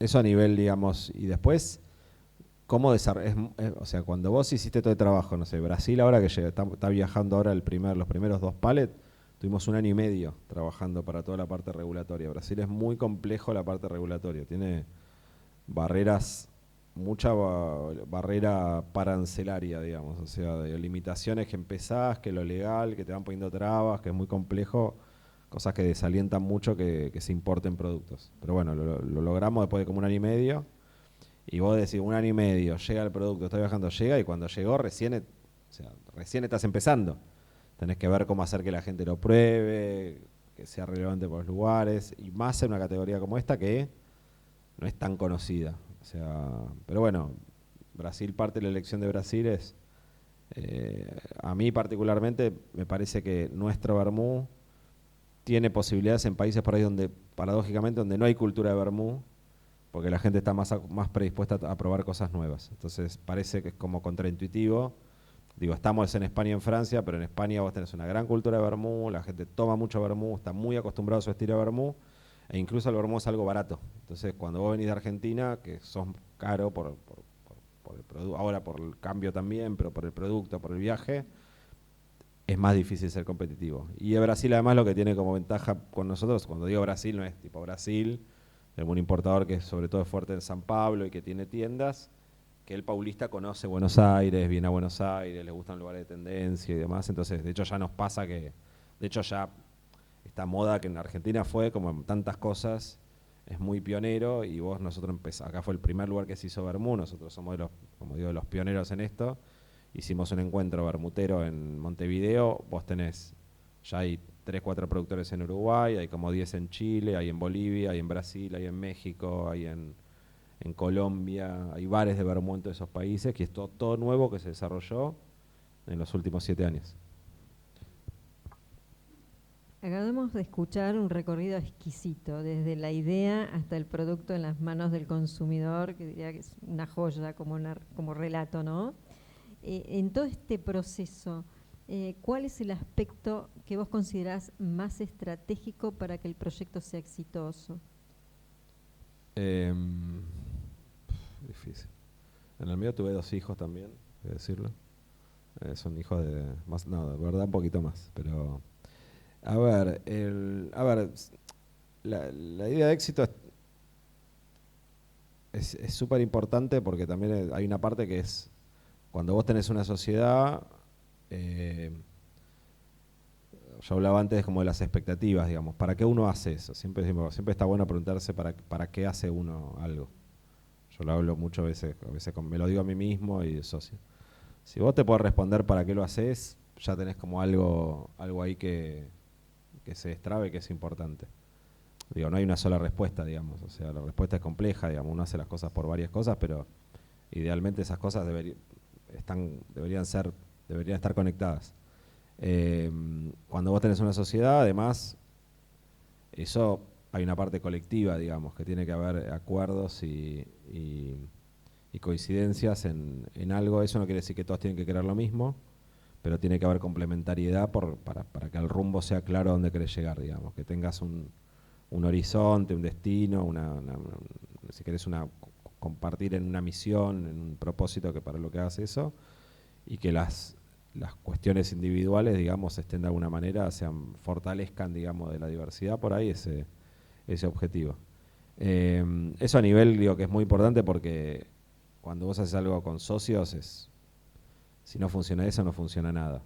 eso a nivel, digamos, y después, ¿cómo desarrollar? O sea, cuando vos hiciste todo el trabajo, no sé, Brasil ahora que llega, está viajando ahora los primeros 2 pallets, tuvimos 1 año y medio trabajando para toda la parte regulatoria. Brasil es muy complejo la parte regulatoria, tiene barreras, mucha barrera parancelaria, digamos, o sea, de limitaciones que empezás, que lo legal, que te van poniendo trabas, que es muy complejo, cosas que desalientan mucho que se importen productos. Pero bueno, lo logramos después de como 1 año y medio, y vos decís 1 año y medio, llega el producto, está viajando, llega, y cuando llegó recién estás empezando. Tenés que ver cómo hacer que la gente lo pruebe, que sea relevante por los lugares, y más en una categoría como esta que no es tan conocida. O sea, pero bueno, Brasil, parte de la elección de Brasil es, a mí particularmente me parece que nuestro vermú tiene posibilidades en países por ahí donde, paradójicamente, donde no hay cultura de vermú, porque la gente está más predispuesta a probar cosas nuevas. Entonces parece que es como contraintuitivo. Digo, estamos en España y en Francia, pero en España vos tenés una gran cultura de vermú, la gente toma mucho vermú, está muy acostumbrado a su estilo de vermú, e incluso el vermú es algo barato. Entonces, cuando vos venís de Argentina, que sos caro por el producto, ahora por el cambio también, pero por el producto, por el viaje, es más difícil ser competitivo. Y Brasil además lo que tiene como ventaja con nosotros, cuando digo Brasil no es tipo Brasil, tenemos un importador que sobre todo es fuerte en San Pablo y que tiene tiendas, que el paulista conoce Buenos Aires, viene a Buenos Aires, le gustan lugares de tendencia y demás, entonces de hecho ya nos pasa que, de hecho ya esta moda que en Argentina fue como en tantas cosas, es muy pionero y nosotros acá fue el primer lugar que se hizo vermú, nosotros somos como digo, de los pioneros en esto, hicimos un encuentro vermutero en Montevideo, vos tenés, ya hay 3, 4 productores en Uruguay, hay como 10 en Chile, hay en Bolivia, hay en Brasil, hay en México, hay en Colombia, hay bares de vermú en todos esos países, que es todo nuevo que se desarrolló en los últimos 7 años. Acabamos de escuchar un recorrido exquisito, desde la idea hasta el producto en las manos del consumidor, que diría que es una joya como relato, ¿no? En todo este proceso, ¿cuál es el aspecto que vos considerás más estratégico para que el proyecto sea exitoso? Difícil. En el mío tuve 2 hijos también, hay que decirlo. Son hijos de más, no, de verdad un poquito más, pero a ver, la idea de éxito es súper importante porque también hay una parte que es cuando vos tenés una sociedad, yo hablaba antes como de las expectativas, digamos, ¿para qué uno hace eso? Siempre está bueno preguntarse para qué hace uno algo. Yo lo hablo muchas veces, me lo digo a mí mismo y de socio. Si vos te podés responder para qué lo haces, ya tenés como algo ahí que se destrabe, que es importante. Digo, no hay una sola respuesta, digamos, o sea, la respuesta es compleja, digamos, uno hace las cosas por varias cosas, pero idealmente esas cosas deberían estar conectadas. Cuando vos tenés una sociedad, además, eso hay una parte colectiva, digamos, que tiene que haber acuerdos y coincidencias en algo. Eso no quiere decir que todos tienen que querer lo mismo, pero tiene que haber complementariedad para que el rumbo sea claro a dónde querés llegar, digamos, que tengas un horizonte, un destino, si querés compartir en una misión, en un propósito que para lo que hagas eso, y que las cuestiones individuales, digamos, estén de alguna manera, fortalezcan, digamos, de la diversidad, por ahí ese objetivo. Eso a nivel, digo, que es muy importante porque cuando vos haces algo con socios, si no funciona eso, no funciona nada.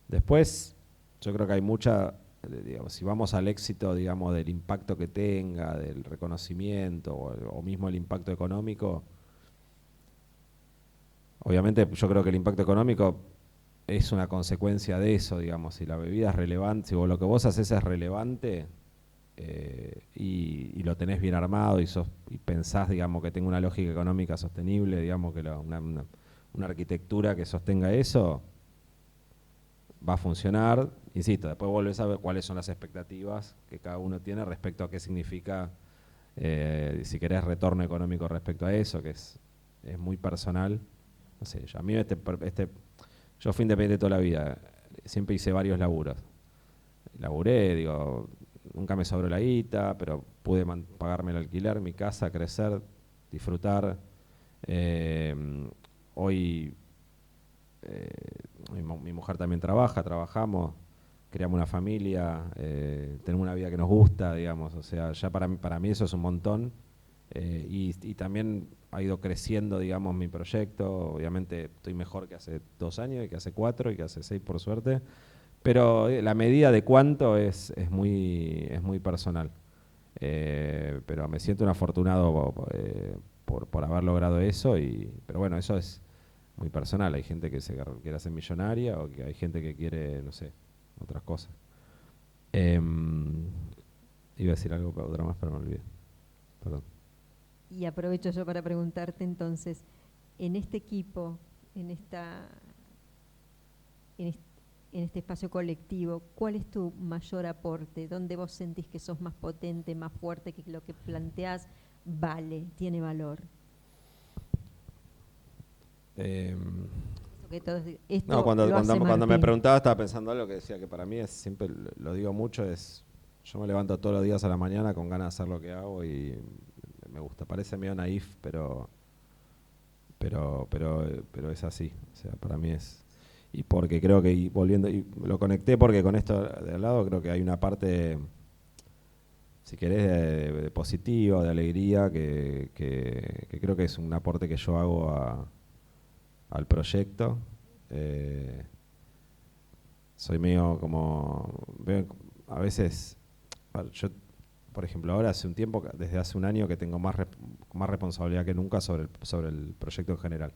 Después, yo creo que hay digamos, si vamos al éxito, digamos, del impacto que tenga, del reconocimiento o mismo el impacto económico, obviamente yo creo que el impacto económico es una consecuencia de eso, digamos, si la bebida es relevante, si lo que vos haces es relevante y lo tenés bien armado y pensás, digamos, que tenga una lógica económica sostenible, digamos, que una arquitectura que sostenga eso, va a funcionar. Insisto, después volvés a ver cuáles son las expectativas que cada uno tiene respecto a qué significa, si querés, retorno económico respecto a eso, que es muy personal. No sé, a mí yo fui independiente toda la vida, siempre hice varios laburos. Laburé, digo, nunca me sobró la guita, pero pude pagarme el alquiler, mi casa, crecer, disfrutar. Hoy mi mujer también trabajamos, creamos una familia, tenemos una vida que nos gusta, digamos, o sea, ya para mí eso es un montón. Y también ha ido creciendo, digamos, mi proyecto. Obviamente estoy mejor que hace 2 años, y que hace 4, y que hace 6, por suerte. Pero la medida de cuánto es muy personal. Pero me siento un afortunado por haber logrado eso. Pero bueno, eso es muy personal. Hay gente que se quiere hacer millonaria, o que hay gente que quiere, no sé, otras cosas. Iba a decir algo, otra más, pero me olvidé. Perdón. Y aprovecho yo para preguntarte entonces, en este equipo, en este espacio colectivo, ¿cuál es tu mayor aporte? ¿Dónde vos sentís que sos más potente, más fuerte, que lo que planteás tiene valor? No, cuando me preguntaba estaba pensando algo que decía que para mí es, siempre lo digo mucho, yo me levanto todos los días a la mañana con ganas de hacer lo que hago y me gusta. Parece medio naif, pero es así. O sea, para mí es... Y porque creo que, y lo conecté porque con esto de al lado creo que hay una parte, si querés, de positiva, de alegría, que creo que es un aporte que yo hago al proyecto. Soy medio como... A veces, yo, por ejemplo, ahora hace un tiempo, desde hace un año, que tengo más responsabilidad que nunca sobre el proyecto en general.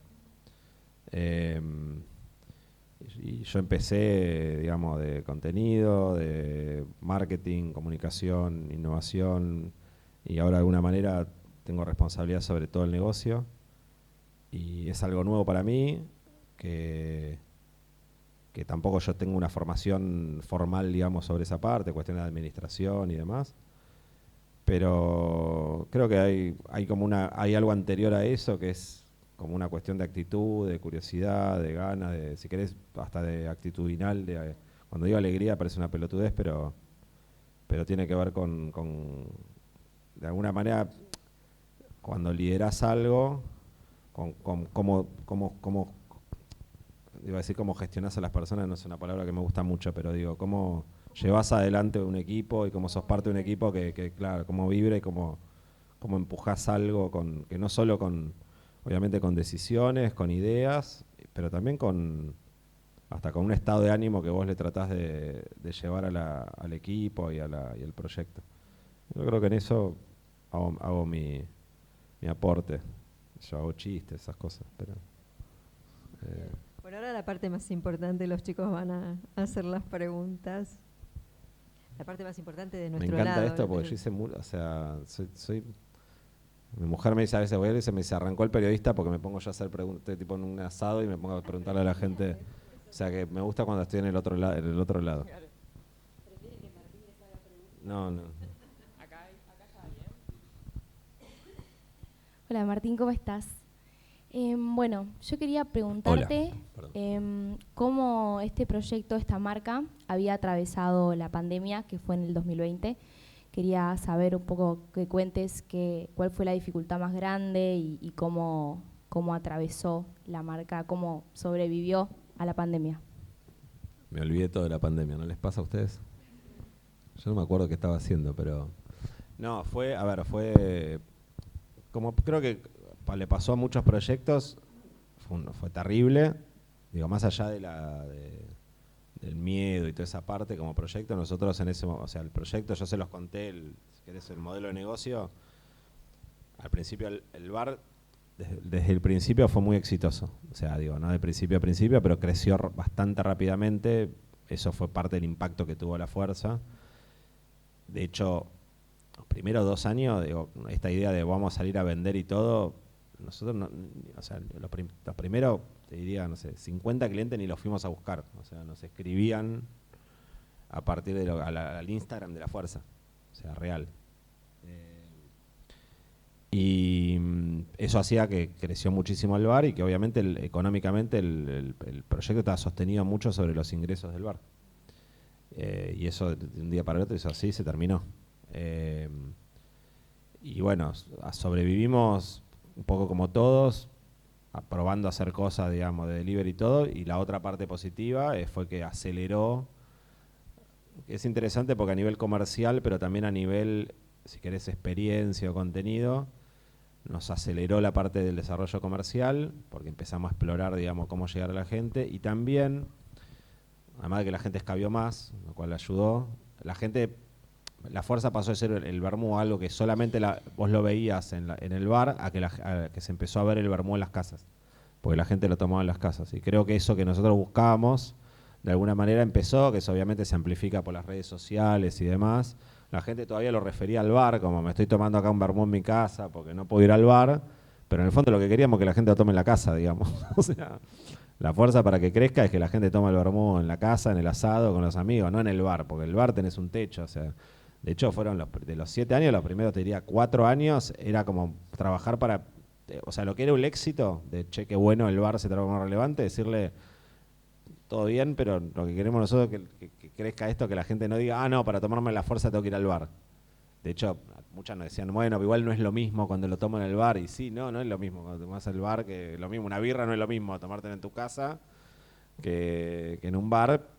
Y yo empecé, digamos, de contenido, de marketing, comunicación, innovación, y ahora de alguna manera tengo responsabilidad sobre todo el negocio. Y es algo nuevo para mí, que tampoco yo tengo una formación formal, digamos, sobre esa parte, cuestiones de administración y demás. Pero creo que hay algo anterior a eso, que es como una cuestión de actitud, de curiosidad, de ganas, si querés, hasta de actitudinal. Cuando digo alegría parece una pelotudez, pero tiene que ver con de alguna manera, cuando liderás algo, con cómo iba a decir cómo gestionás a las personas, no es una palabra que me gusta mucho, pero digo, cómo llevas adelante un equipo y cómo sos parte de un equipo que claro, cómo vibra y cómo empujás algo, que no solo obviamente con decisiones, con ideas, pero también hasta con un estado de ánimo que vos le tratás de llevar al equipo y al proyecto. Yo creo que en eso hago mi aporte. Yo hago chistes, esas cosas, pero... Por ahora la parte más importante, los chicos van a hacer las preguntas. La parte más importante de nuestro lado. Me encanta esto porque yo hice, o sea, mi mujer me dice a veces, me dice, arrancó el periodista porque me pongo yo a hacer preguntas, tipo en un asado, y me pongo a preguntarle a la gente. O sea, que me gusta cuando estoy en el otro lado. ¿Prefiere que Martín les haga preguntas? No. Acá ya hay, Hola Martín, ¿cómo estás? Bueno, yo quería preguntarte cómo este proyecto, esta marca, había atravesado la pandemia, que fue en el 2020. Quería saber un poco que cuentes cuál fue la dificultad más grande y cómo atravesó la marca, cómo sobrevivió a la pandemia. Me olvidé todo de la pandemia, ¿no les pasa a ustedes? Yo no me acuerdo qué estaba haciendo, pero... No, fue como creo que le pasó a muchos proyectos, fue terrible. Digo, más allá del miedo y toda esa parte, como proyecto, nosotros o sea, el proyecto, yo se los conté, si querés, el modelo de negocio. Al principio el bar, desde el principio fue muy exitoso. O sea, digo, no de principio a principio, pero creció bastante rápidamente. Eso fue parte del impacto que tuvo la fuerza. De hecho, los primeros 2 años, digo, esta idea de vamos a salir a vender y todo, nosotros, o sea, los primeros te diría, no sé, 50 clientes ni los fuimos a buscar. O sea, nos escribían a partir de al Instagram de la fuerza. O sea, real. Y eso hacía que creció muchísimo el bar y que obviamente económicamente el proyecto estaba sostenido mucho sobre los ingresos del bar. Y eso de un día para el otro, eso así se terminó. Y bueno, sobrevivimos un poco como todos, probando a hacer cosas, digamos, de delivery y todo. Y la otra parte positiva fue que aceleró. Es interesante porque a nivel comercial, pero también a nivel, si querés, experiencia o contenido, nos aceleró la parte del desarrollo comercial, porque empezamos a explorar, digamos, cómo llegar a la gente. Y también, además de que la gente escabió más, lo cual ayudó, la fuerza pasó de ser el vermú algo que solamente vos lo veías en el bar, a que se empezó a ver el vermú en las casas, porque la gente lo tomaba en las casas. Y creo que eso que nosotros buscábamos, de alguna manera empezó, que eso obviamente se amplifica por las redes sociales y demás. La gente todavía lo refería al bar, como me estoy tomando acá un vermú en mi casa porque no puedo ir al bar, pero en el fondo lo que queríamos es que la gente lo tome en la casa, digamos. O sea, la fuerza para que crezca es que la gente tome el vermú en la casa, en el asado, con los amigos, no en el bar, porque el bar tenés un techo, o sea. De hecho, fueron de los 7 años, los primeros, te diría, 4 años, era como trabajar para, o sea, lo que era un éxito, de che, qué bueno, el bar se transformó relevante, decirle, todo bien, pero lo que queremos nosotros es que crezca esto, que la gente no diga, no, para tomarme la fuerza tengo que ir al bar. De hecho, muchas nos decían, bueno, igual no es lo mismo cuando lo tomo en el bar, y sí, no es lo mismo cuando tomas el bar, que lo mismo, una birra no es lo mismo tomártela en tu casa que en un bar,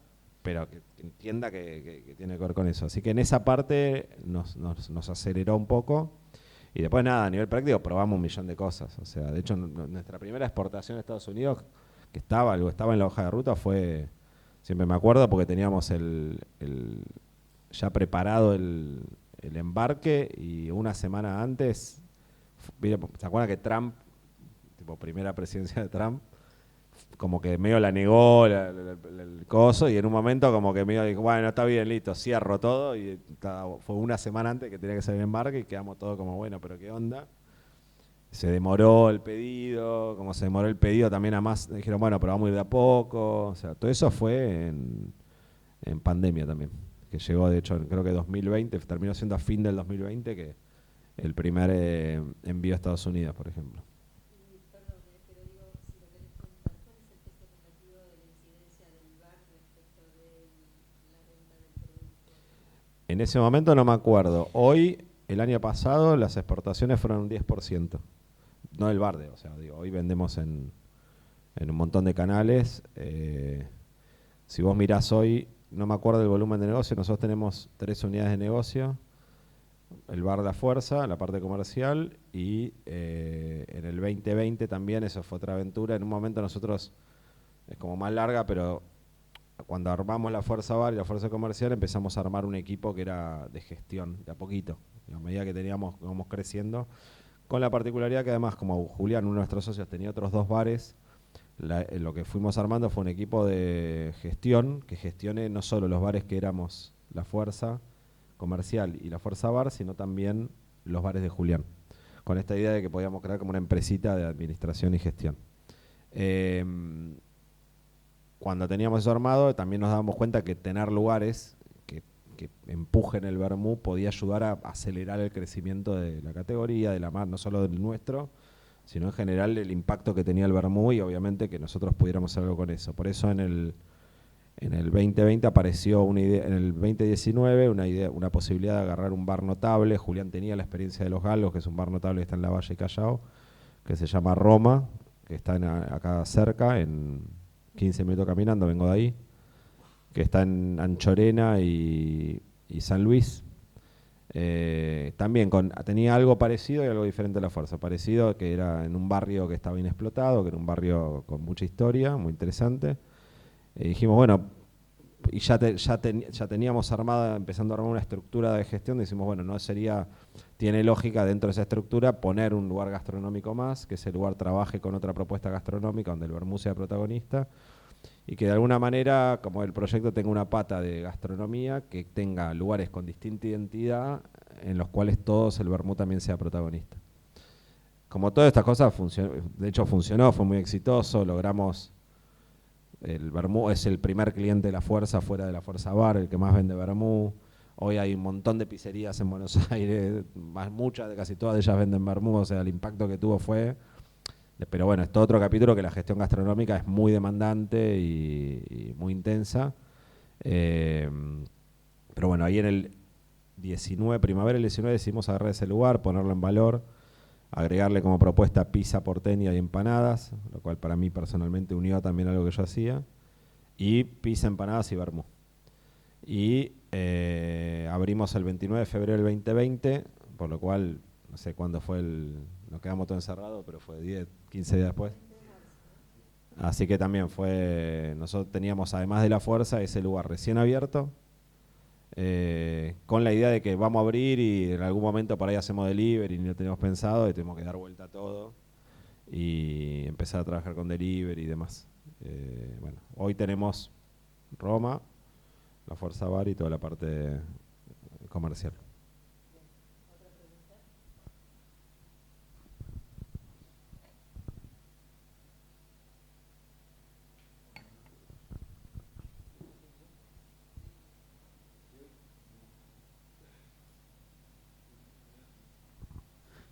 pero que entienda que tiene que ver con eso. Así que en esa parte nos aceleró un poco. Y después nada, a nivel práctico probamos 1.000.000 de cosas. O sea, de hecho nuestra primera exportación a Estados Unidos, que estaba en la hoja de ruta, fue, siempre me acuerdo, porque teníamos ya preparado el embarque, y una semana antes, ¿se acuerdan que Trump, tipo primera presidencia de Trump, como que medio la negó el coso, y en un momento como que medio dijo, bueno, está bien, listo, cierro todo, y fue una semana antes que tenía que salir el embarque, y quedamos todos como, bueno, pero qué onda. Se demoró el pedido, como se demoró el pedido también, además dijeron, bueno, pero vamos a ir de a poco. O sea, todo eso fue en pandemia también, que llegó, de hecho, creo que 2020, terminó siendo a fin del 2020 que el primer envío a Estados Unidos, por ejemplo. En ese momento no me acuerdo. Hoy, el año pasado, las exportaciones fueron un 10%. No del bar, o sea, digo, hoy vendemos en un montón de canales. Si vos mirás hoy, no me acuerdo del volumen de negocio, nosotros tenemos 3 unidades de negocio. El bar La Fuerza, la parte comercial, y en el 2020 también, eso fue otra aventura. En un momento nosotros, es como más larga, pero cuando armamos la Fuerza Bar y la Fuerza Comercial, empezamos a armar un equipo que era de gestión, de a poquito. A medida que íbamos creciendo, con la particularidad que además, como Julián, uno de nuestros socios, tenía otros 2 bares, lo que fuimos armando fue un equipo de gestión, que gestione no solo los bares que éramos la Fuerza Comercial y la Fuerza Bar, sino también los bares de Julián, con esta idea de que podíamos crear como una empresita de administración y gestión. Cuando teníamos eso armado, también nos dábamos cuenta que tener lugares que empujen el vermú podía ayudar a acelerar el crecimiento de la categoría, de la mar, no solo del nuestro, sino en general el impacto que tenía el vermú, y obviamente que nosotros pudiéramos hacer algo con eso. Por eso en el 2020 apareció una idea, en el 2019 una posibilidad de agarrar un bar notable. Julián tenía la experiencia de Los Galos, que es un bar notable que está en la Valle Callao, que se llama Roma, que está acá cerca, en 15 minutos caminando, vengo de ahí, que está en Anchorena y San Luis. También tenía algo parecido y algo diferente a la Fuerza. Parecido, que era en un barrio que estaba inexplotado, que era un barrio con mucha historia, muy interesante. Dijimos, bueno, y ya teníamos armada, empezando a armar una estructura de gestión, decimos, bueno, tiene lógica dentro de esa estructura poner un lugar gastronómico más, que ese lugar trabaje con otra propuesta gastronómica donde el vermú sea protagonista, y que de alguna manera, como el proyecto tenga una pata de gastronomía, que tenga lugares con distinta identidad en los cuales todos el vermú también sea protagonista. como todas estas cosas, de hecho funcionó, fue muy exitoso, logramos, el vermú es el primer cliente de la Fuerza fuera de la Fuerza Bar, el que más vende vermú. Hoy hay un montón de pizzerías en Buenos Aires, muchas, casi todas de ellas venden vermú, o sea, el impacto que tuvo fue... Pero bueno, es todo otro capítulo que la gestión gastronómica es muy demandante y muy intensa. Pero bueno, ahí en el 19, primavera del 19, decidimos agarrar ese lugar, ponerlo en valor, agregarle como propuesta pizza porteña y empanadas, lo cual para mí personalmente unió también algo que yo hacía, y pizza, empanadas y vermú. Y abrimos el 29 de febrero del 2020, por lo cual, no sé cuándo fue nos quedamos todo encerrado, pero fue 10, 15 días después. Así que también nosotros teníamos, además de la Fuerza, ese lugar recién abierto, con la idea de que vamos a abrir y en algún momento por ahí hacemos delivery, y no teníamos pensado, y tuvimos que dar vuelta a todo y empezar a trabajar con delivery y demás. Bueno, hoy tenemos Roma, la Fuerza Bar y toda la parte comercial.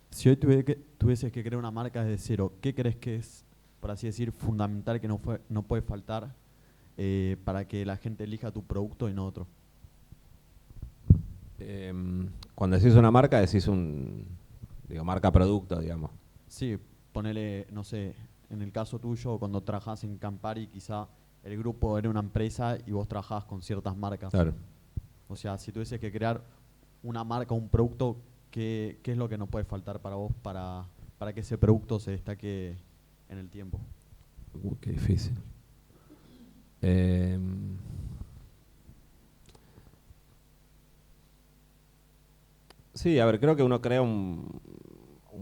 Si hoy tuvieses que crear una marca desde cero, ¿qué crees que es, por así decir, fundamental que no puede faltar para que la gente elija tu producto y no otro? Cuando decís una marca, decís marca producto, digamos. Sí, ponele, no sé, en el caso tuyo, cuando trabajás en Campari, quizá el grupo era una empresa y vos trabajabas con ciertas marcas. Claro. O sea, si tuvieses que crear una marca, un producto, ¿qué es lo que no puede faltar para vos para que ese producto se destaque en el tiempo? Qué difícil. Sí, a ver, creo que uno crea un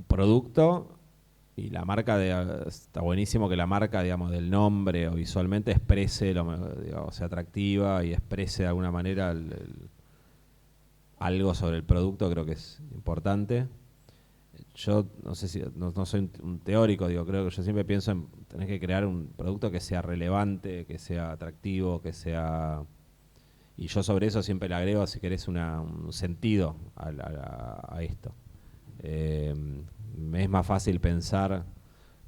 producto y la marca, está buenísimo que la marca, digamos, del nombre o visualmente exprese, sea atractiva y exprese de alguna manera algo sobre el producto, creo que es importante. Yo no sé si, no soy un teórico, creo que yo siempre pienso en tener que crear un producto que sea relevante, que sea atractivo, que sea... Y yo sobre eso siempre le agrego, si querés, un sentido a esto. Me es más fácil pensar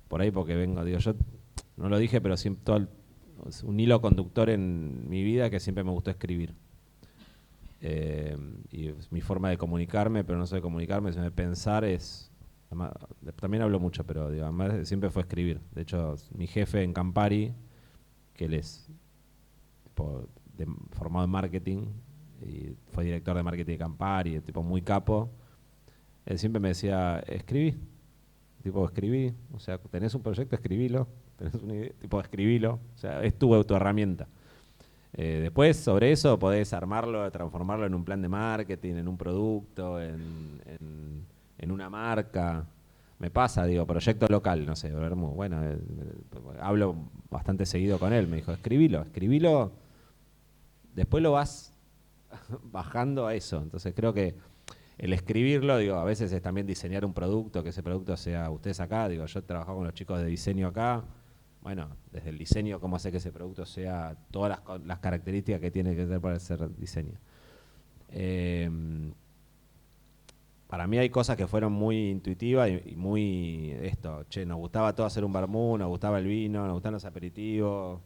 por ahí porque yo no lo dije, pero siempre un hilo conductor en mi vida que siempre me gustó escribir. Y mi forma de comunicarme, pero no solo de comunicarme, sino de pensar también hablo mucho, pero además siempre fue escribir. De hecho, mi jefe en Campari, que él es formado en marketing y fue director de marketing de Campari, tipo muy capo, él siempre me decía, escribí, o sea, tenés un proyecto, escribilo, tenés una idea, escribilo, o sea, es tu herramienta. Después, sobre eso, podés armarlo, transformarlo en un plan de marketing, en un producto, en una marca. Me pasa, proyecto local, no sé, bueno, hablo bastante seguido con él, me dijo, escribilo, después lo vas bajando a eso. Entonces creo que el escribirlo, a veces es también diseñar un producto, que ese producto sea ustedes acá, yo he trabajado con los chicos de diseño acá, bueno, desde el diseño, cómo hacer que ese producto sea todas las características que tiene que tener para ser diseño. Para mí hay cosas que fueron muy intuitivas y muy nos gustaba todo hacer un vermú, nos gustaba el vino, nos gustaban los aperitivos,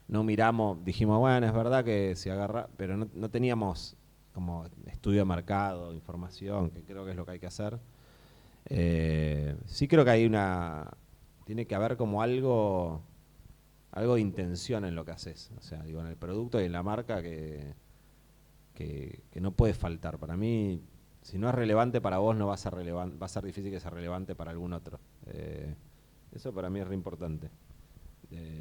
no miramos, dijimos, bueno, es verdad que se agarra, pero no teníamos como estudio de mercado, información, que creo que es lo que hay que hacer. Sí creo que tiene que haber como algo de intención en lo que haces, o sea, en el producto y en la marca que no puede faltar. Para mí, si no es relevante para vos, no va a ser relevante, va a ser difícil que sea relevante para algún otro. Eso para mí es re importante.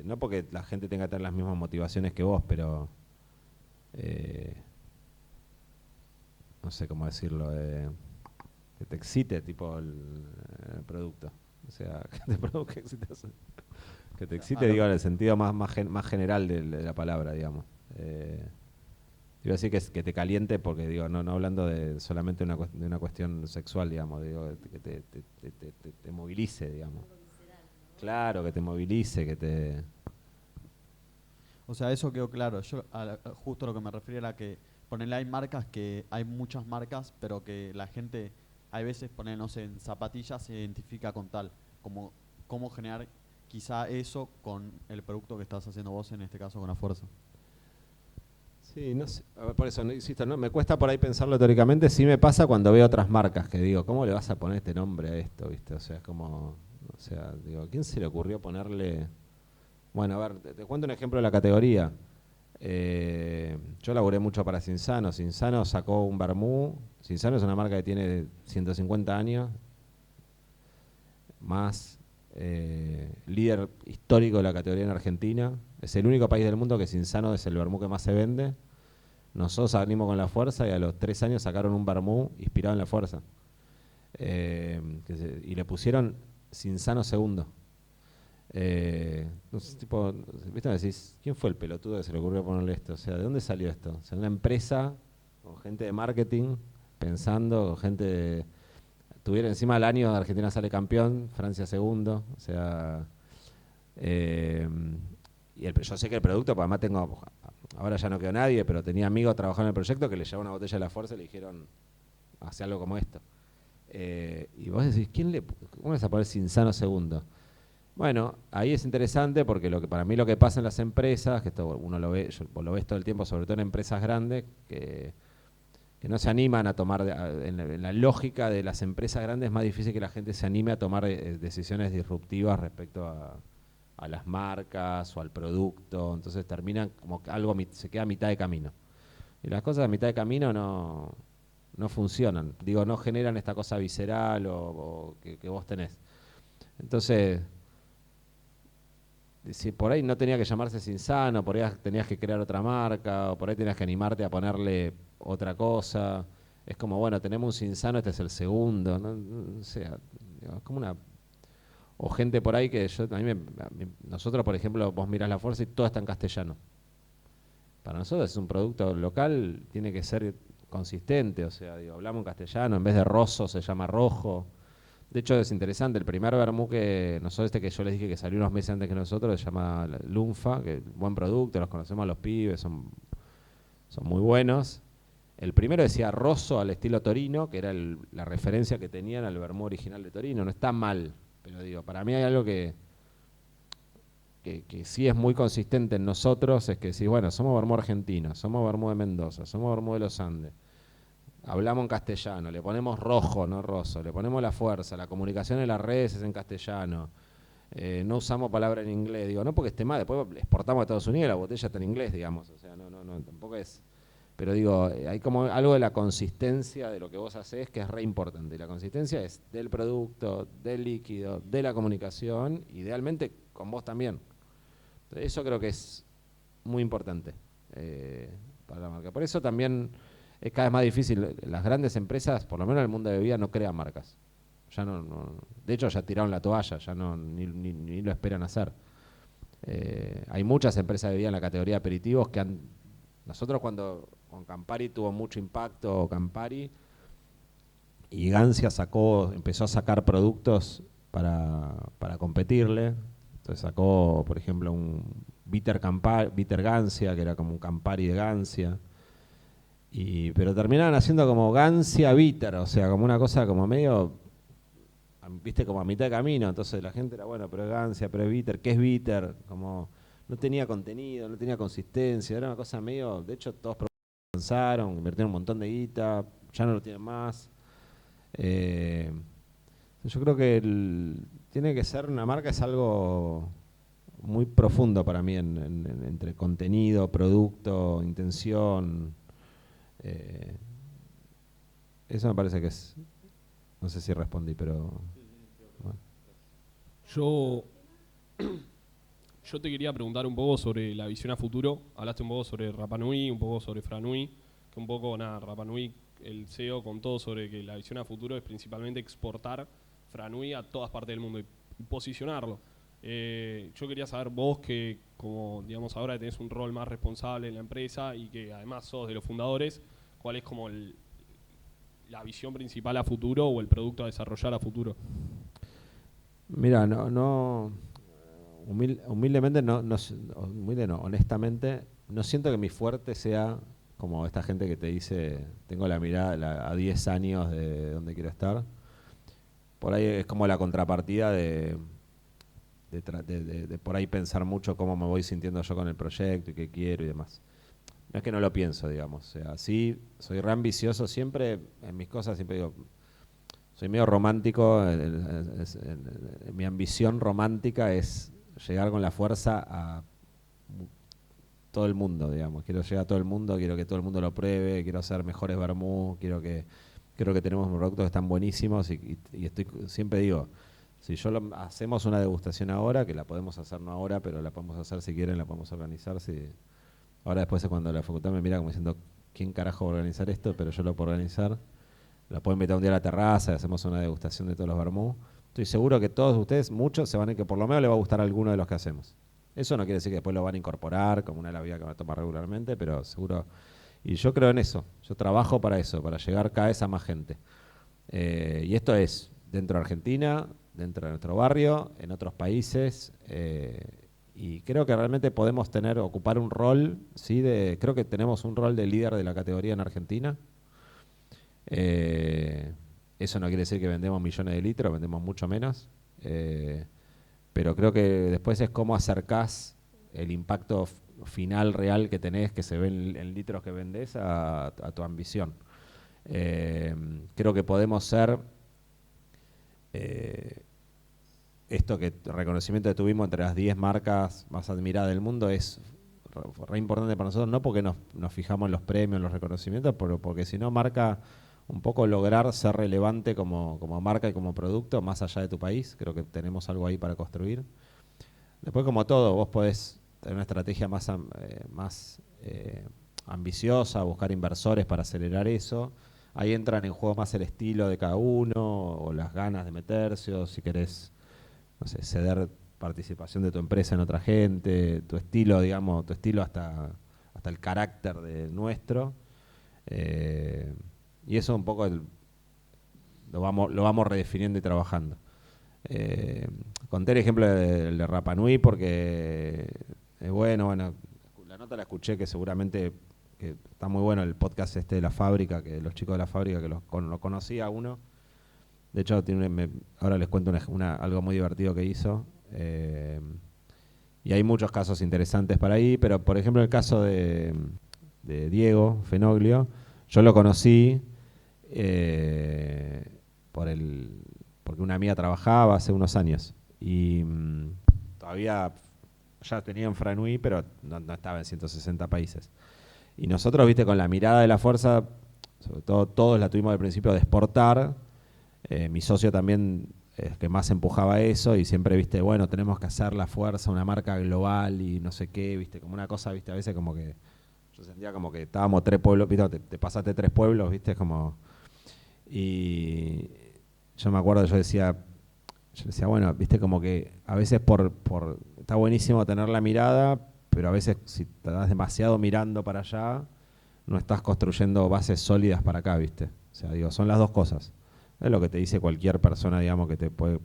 No porque la gente tenga que tener las mismas motivaciones que vos, pero no sé cómo decirlo, que te excite tipo el producto. O sea, que te produzca excitación. Que te excite, en el sentido más general de la palabra, digamos. Iba a decir que te caliente porque, digo, no hablando de solamente de una cuestión sexual, digamos, digo, que te movilice, digamos. Claro, que te movilice, que te... O sea, eso quedó claro. Yo justo lo que me refería era que ponerle hay muchas marcas, pero que la gente, hay veces poner, no sé, en zapatillas se identifica con tal, como cómo generar quizá eso con el producto que estás haciendo vos, en este caso con la fuerza. Sí, no sé, a ver, por eso, no, insisto, no, me cuesta por ahí pensarlo teóricamente, sí me pasa cuando veo otras marcas que digo, ¿cómo le vas a poner este nombre a esto, viste? O sea, es como, o sea, digo, ¿a quién se le ocurrió ponerle...? Bueno, a ver, te cuento un ejemplo de la categoría. Yo laburé mucho para Cinzano. Cinzano sacó un vermú. Cinzano es una marca que tiene 150 años, más líder histórico de la categoría en Argentina. Es el único país del mundo que Cinzano es el vermú que más se vende. Nosotros salimos con la fuerza y a los 3 años sacaron un vermú inspirado en la fuerza. Y le pusieron Cinzano segundo. No sé, tipo, ¿viste? Me decís, ¿quién fue el pelotudo que se le ocurrió ponerle esto? O sea, ¿de dónde salió esto? O sea, una empresa con gente de marketing pensando, con gente de, tuviera encima el año Argentina sale campeón, Francia segundo, o sea, yo sé que el producto, pues además tengo, ahora ya no quedó nadie, pero tenía amigos trabajando en el proyecto que le llevaron una botella de la fuerza y le dijeron, hace algo como esto. Y vos decís, ¿cómo vas a poner Cinzano segundo? Bueno, ahí es interesante porque para mí lo que pasa en las empresas, que esto uno lo ve, vos lo ves todo el tiempo, sobre todo en empresas grandes, que no se animan a tomar, en la lógica de las empresas grandes es más difícil que la gente se anime a tomar decisiones disruptivas respecto a las marcas o al producto, entonces terminan como que algo se queda a mitad de camino. Y las cosas a mitad de camino no funcionan, digo, no generan esta cosa visceral o que vos tenés. Entonces, si por ahí no tenía que llamarse Cinzano, por ahí tenías que crear otra marca, o por ahí tenías que animarte a ponerle otra cosa. Es como, bueno, tenemos un Cinzano, este es el segundo, ¿no? O sea, es como una... O gente por ahí que nosotros, por ejemplo, vos mirás la fuerza y todo está en castellano. Para nosotros es un producto local, tiene que ser consistente, o sea, digo, hablamos en castellano, en vez de roso se llama rojo. De hecho es interesante, el primer vermú que nosotros, que yo les dije que salió unos meses antes que nosotros, se llama Lunfa, que es buen producto, los conocemos a los pibes, son muy buenos. El primero decía rosso al estilo Torino, que era la referencia que tenían al vermú original de Torino, no está mal, pero digo, para mí hay algo que sí es muy consistente en nosotros, es que sí, bueno, somos vermú argentino, somos vermú de Mendoza, somos vermú de los Andes. Hablamos en castellano, le ponemos rojo, no roso, le ponemos la fuerza, la comunicación en las redes es en castellano, no usamos palabras en inglés, digo, no porque esté mal, después exportamos a Estados Unidos y la botella está en inglés, digamos, o sea, no, tampoco es, pero digo, hay como algo de la consistencia de lo que vos hacés que es re importante, y la consistencia es del producto, del líquido, de la comunicación, idealmente con vos también. Entonces, eso creo que es muy importante para la marca, por eso también... Es cada vez más difícil. Las grandes empresas, por lo menos en el mundo de bebida, no crean marcas. Ya de hecho, ya tiraron la toalla, ya ni lo esperan hacer. Hay muchas empresas de bebida en la categoría de aperitivos que nosotros cuando con Campari tuvo mucho impacto Campari y Gancia empezó a sacar productos para competirle. Entonces sacó, por ejemplo, un Bitter Gancia, que era como un Campari de Gancia. Pero terminaban haciendo como Gancia Bitter, o sea, como una cosa como medio, viste, como a mitad de camino. Entonces la gente era, bueno, pero es Gancia, pero es Bitter, ¿qué es Bitter? Como no tenía contenido, no tenía consistencia, era una cosa medio, de hecho todos lanzaron, invirtieron un montón de guita, ya no lo tienen más. Yo creo que tiene que ser, una marca es algo muy profundo para mí entre contenido, producto, intención. Eso me parece que es, no sé si respondí, pero bueno. Yo te quería preguntar un poco sobre la visión a futuro. Hablaste un poco sobre Rapa Nui, un poco sobre Franui, que un poco, Rapa Nui, el CEO contó sobre que la visión a futuro es principalmente exportar Franui a todas partes del mundo y posicionarlo. Yo quería saber vos que, como digamos ahora tenés un rol más responsable en la empresa y que además sos de los fundadores, ¿cuál es como la visión principal a futuro o el producto a desarrollar a futuro? Mira, humildemente honestamente, no siento que mi fuerte sea como esta gente que te dice, tengo la mirada a 10 años de dónde quiero estar. Por ahí es como la contrapartida de por ahí pensar mucho cómo me voy sintiendo yo con el proyecto y qué quiero y demás. No es que no lo pienso, digamos. O sea, sí, soy re ambicioso siempre en mis cosas, siempre digo, soy medio romántico, mi ambición romántica es llegar con la fuerza a todo el mundo, digamos. Quiero llegar a todo el mundo, quiero que todo el mundo lo pruebe, quiero hacer mejores vermouth, creo que tenemos productos que están buenísimos y siempre digo, si hacemos una degustación ahora, que la podemos hacer no ahora, pero la podemos hacer si quieren, la podemos organizar. Ahora después es cuando la facultad me mira como diciendo, ¿quién carajo va a organizar esto? Pero yo lo puedo organizar. La puedo invitar un día a la terraza y hacemos una degustación de todos los vermouth. Estoy seguro que todos ustedes, muchos, se van a que por lo menos les va a gustar alguno de los que hacemos. Eso no quiere decir que después lo van a incorporar como una de las vidas que va a tomar regularmente, pero seguro. Y yo creo en eso. Yo trabajo para eso, para llegar cada vez a más gente. Y esto es dentro de Argentina, dentro de nuestro barrio, en otros países. Y creo que realmente podemos ocupar un rol, ¿sí? Creo que tenemos un rol de líder de la categoría en Argentina. Eso no quiere decir que vendemos millones de litros, vendemos mucho menos. Pero creo que después es cómo acercás el impacto final real que tenés, que se ve en litros que vendés, a tu ambición. Creo que podemos ser esto que reconocimiento que tuvimos entre las 10 marcas más admiradas del mundo es re importante para nosotros, no porque nos fijamos en los premios, en los reconocimientos, pero porque si no marca un poco lograr ser relevante como marca y como producto más allá de tu país. Creo que tenemos algo ahí para construir. Después, como todo, vos podés tener una estrategia más ambiciosa, buscar inversores para acelerar eso. Ahí entran en juego más el estilo de cada uno o las ganas de meterse, o si querés, no sé, ceder participación de tu empresa en otra gente, tu estilo, digamos, hasta el carácter de nuestro. Y eso un poco lo vamos redefiniendo y trabajando. Conté el ejemplo de Rapa Nui porque bueno, la nota la escuché, que seguramente que está muy bueno el podcast de la fábrica, que los chicos de la fábrica, que lo conocía uno. De hecho, ahora les cuento algo muy divertido que hizo. Y hay muchos casos interesantes para ahí, pero por ejemplo el caso de Diego Fenoglio, yo lo conocí porque una amiga trabajaba hace unos años y todavía ya tenía en Franui, pero no estaba en 160 países. Y nosotros, viste, con la mirada de la fuerza, sobre todo todos la tuvimos al principio de exportar. Mi socio también es que más empujaba eso y siempre, viste, bueno, tenemos que hacer la fuerza, una marca global y no sé qué, viste, como una cosa, viste, a veces como que yo sentía como que estábamos 3 pueblos, viste, te pasaste 3 pueblos, viste, como. Y yo me acuerdo, yo decía, bueno, viste, como que a veces está buenísimo tener la mirada, pero a veces si te das demasiado mirando para allá, no estás construyendo bases sólidas para acá, viste. O sea, digo, son las dos cosas. Es lo que te dice cualquier persona, digamos, que te puede.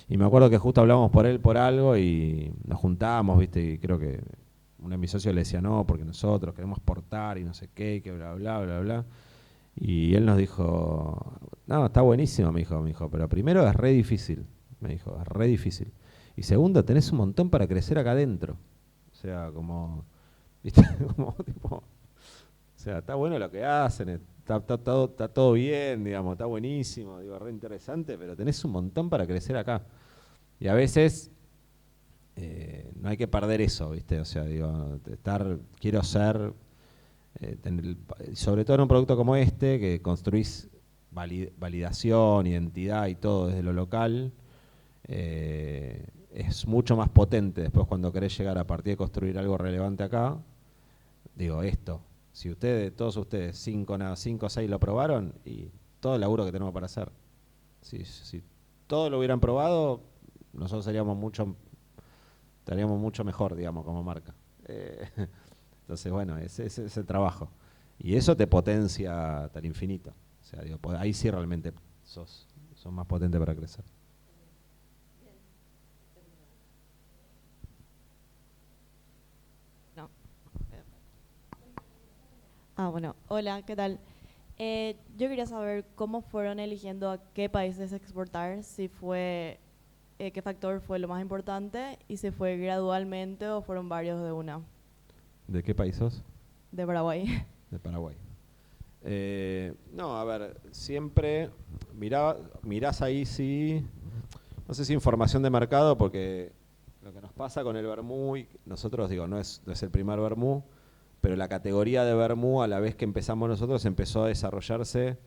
Y me acuerdo que justo hablamos por algo y nos juntábamos, viste, y creo que uno de mis socios le decía, no, porque nosotros queremos portar y no sé qué, y que bla, bla, bla, bla. Y él nos dijo, no, está buenísimo, me dijo, pero primero es re difícil, me dijo, es re difícil. Y segundo, tenés un montón para crecer acá adentro. O sea, como, ¿viste? Como tipo, o sea, está bueno lo que hacen, está todo bien, digamos, está buenísimo, digo, re interesante, pero tenés un montón para crecer acá. Y a veces no hay que perder eso, ¿viste? O sea, digo, quiero ser, sobre todo en un producto como este, que construís validación, identidad y todo desde lo local, es mucho más potente después cuando querés llegar a partir de construir algo relevante acá. Digo, esto, si todos ustedes, 5 o 6 lo probaron, y todo el laburo que tenemos para hacer. Si todos lo hubieran probado, nosotros estaríamos mucho mejor, digamos, como marca. Entonces, bueno, ese es el trabajo. Y eso te potencia hasta el infinito. O sea, digo, ahí sí realmente sos más potente para crecer. No. Bueno, hola, ¿qué tal? Yo quería saber cómo fueron eligiendo a qué países exportar, si fue, qué factor fue lo más importante y si fue gradualmente o fueron varios de una. ¿De qué país sos? De Paraguay. De Paraguay. No, a ver, siempre mirás ahí, sí, no sé si información de mercado, porque lo que nos pasa con el vermú, nosotros digo, no es el primer vermú, pero la categoría de vermú, a la vez que empezamos nosotros, empezó a desarrollarse.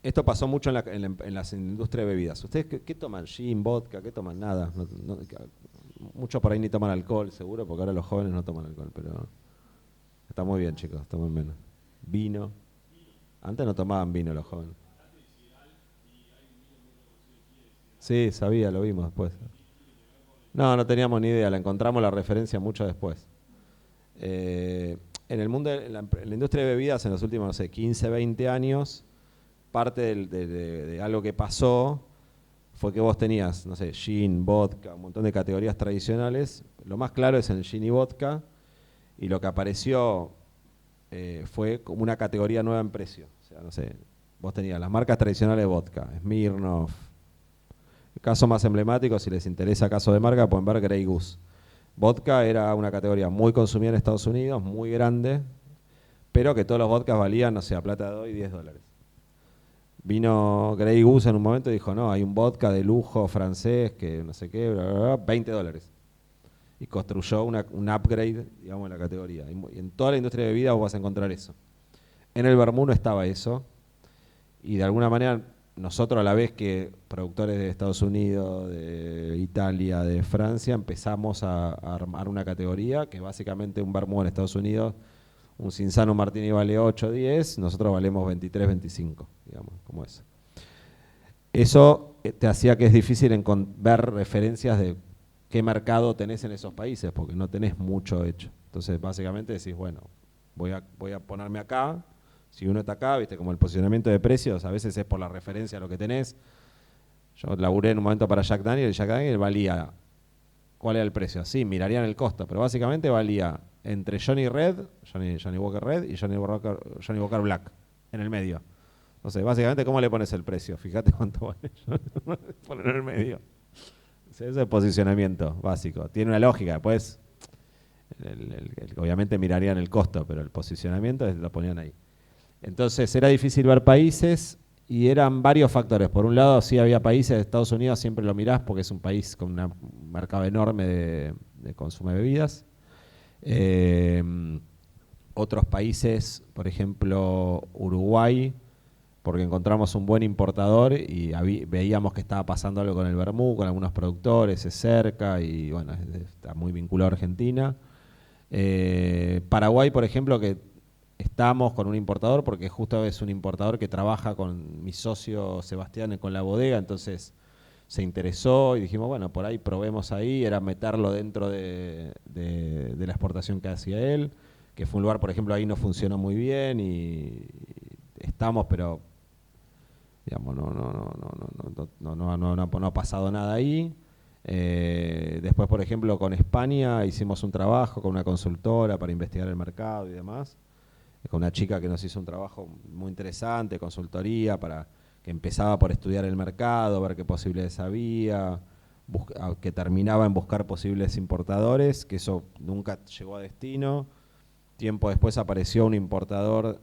Esto pasó mucho en las industrias de bebidas. ¿Ustedes qué toman? ¿Gin, vodka? ¿Qué toman? Nada. Muchos por ahí ni toman alcohol, seguro, porque ahora los jóvenes no toman alcohol, pero está muy bien, chicos, tomen menos. Vino. Antes no tomaban vino los jóvenes. Sí, sabía, lo vimos después. No teníamos ni idea, la encontramos la referencia mucho después. En el mundo, en la industria de bebidas, en los últimos, no sé, 15, 20 años, parte de algo que pasó fue que vos tenías, no sé, gin, vodka, un montón de categorías tradicionales. Lo más claro es en el gin y vodka, y lo que apareció fue como una categoría nueva en precio. O sea, no sé, vos tenías las marcas tradicionales de vodka, Smirnoff. El caso más emblemático, si les interesa caso de marca, pueden ver Grey Goose. Vodka era una categoría muy consumida en Estados Unidos, muy grande, pero que todos los vodkas valían, no sé, a plata de hoy, $10. Vino Grey Goose en un momento y dijo, no, hay un vodka de lujo francés que no sé qué, bla, bla, bla, $20. Y construyó un upgrade, digamos, en la categoría. Y en toda la industria de bebidas vos vas a encontrar eso. En el vermú no estaba eso. Y de alguna manera, nosotros a la vez que productores de Estados Unidos, de Italia, de Francia, empezamos a armar una categoría que básicamente un vermú en Estados Unidos, un Cinzano Martini vale 8, 10, nosotros valemos 23, 25, digamos, como eso. Eso te hacía que es difícil ver referencias de qué mercado tenés en esos países, porque no tenés mucho hecho. Entonces, básicamente decís, bueno, voy a ponerme acá. Si uno está acá, viste, como el posicionamiento de precios, a veces es por la referencia a lo que tenés. Yo laburé en un momento para Jack Daniel, y Jack Daniel valía, ¿cuál era el precio? Sí, mirarían el costo, pero básicamente valía entre Johnny Walker Red y Johnny Walker Black, en el medio. Entonces, básicamente, ¿cómo le pones el precio? Fíjate cuánto vale. Poner en el medio. Ese es el posicionamiento básico. Tiene una lógica, después, obviamente mirarían el costo, pero el posicionamiento lo ponían ahí. Entonces era difícil ver países y eran varios factores. Por un lado, sí había países, Estados Unidos siempre lo mirás porque es un país con un mercado enorme de consumo de bebidas. Otros países, por ejemplo, Uruguay, porque encontramos un buen importador y veíamos que estaba pasando algo con el vermú, con algunos productores, es cerca y bueno, está muy vinculado a Argentina. Paraguay, por ejemplo, que estamos con un importador, porque justo es un importador que trabaja con mi socio Sebastián con la bodega, entonces se interesó y dijimos, bueno, por ahí probemos ahí, era meterlo dentro de la exportación que hacía él, que fue un lugar, por ejemplo, ahí no funcionó muy bien y estamos, pero digamos, no ha pasado nada ahí. Después, por ejemplo, con España hicimos un trabajo con una consultora para investigar el mercado y demás, con una chica que nos hizo un trabajo muy interesante, consultoría, que empezaba por estudiar el mercado, ver qué posibilidades había, que terminaba en buscar posibles importadores, que eso nunca llegó a destino. Tiempo después apareció un importador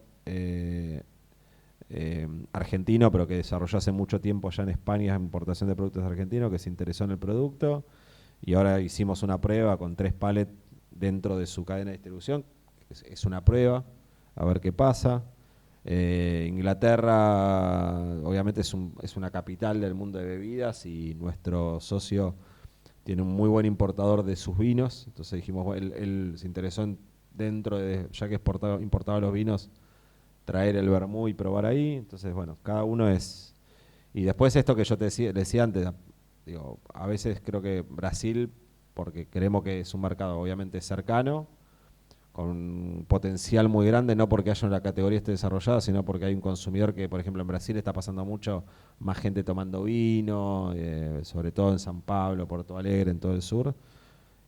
argentino, pero que desarrolló hace mucho tiempo ya en España importación de productos argentinos, que se interesó en el producto, y ahora hicimos una prueba con 3 pallets dentro de su cadena de distribución. Es una prueba, a ver qué pasa. Inglaterra obviamente es una capital del mundo de bebidas y nuestro socio tiene un muy buen importador de sus vinos, entonces dijimos, bueno, él se interesó dentro de, ya que importaba los vinos, traer el vermú y probar ahí. Entonces, bueno, cada uno es Y después esto que yo te decía antes, digo, a veces creo que Brasil, porque creemos que es un mercado obviamente cercano, con un potencial muy grande, no porque haya una categoría esté desarrollada, sino porque hay un consumidor que, por ejemplo, en Brasil está pasando mucho más gente tomando vino, sobre todo en San Pablo, Porto Alegre, en todo el sur.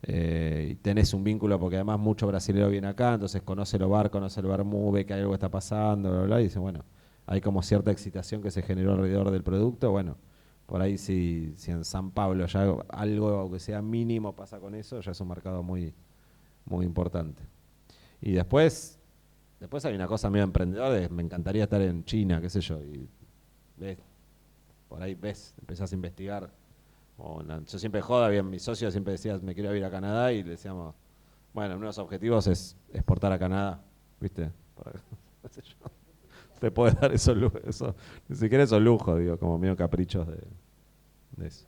Y tenés un vínculo porque además mucho brasilero viene acá, entonces conoce el bar, conoce el vermú, ve que hay algo que está pasando, bla, bla, y dice, bueno, hay como cierta excitación que se generó alrededor del producto, bueno, por ahí si en San Pablo ya algo, aunque sea mínimo, pasa con eso, ya es un mercado muy, muy importante. Y después hay una cosa medio emprendedora, me encantaría estar en China, qué sé yo, y ves, por ahí empezás a investigar. Yo siempre joda, bien, mi socio siempre decía, me quiero ir a Canadá, y le decíamos, bueno, uno de los objetivos es exportar a Canadá, ¿viste? No sé yo. Te puede dar esos lujos, ni siquiera esos lujos, digo, como medio caprichos de eso.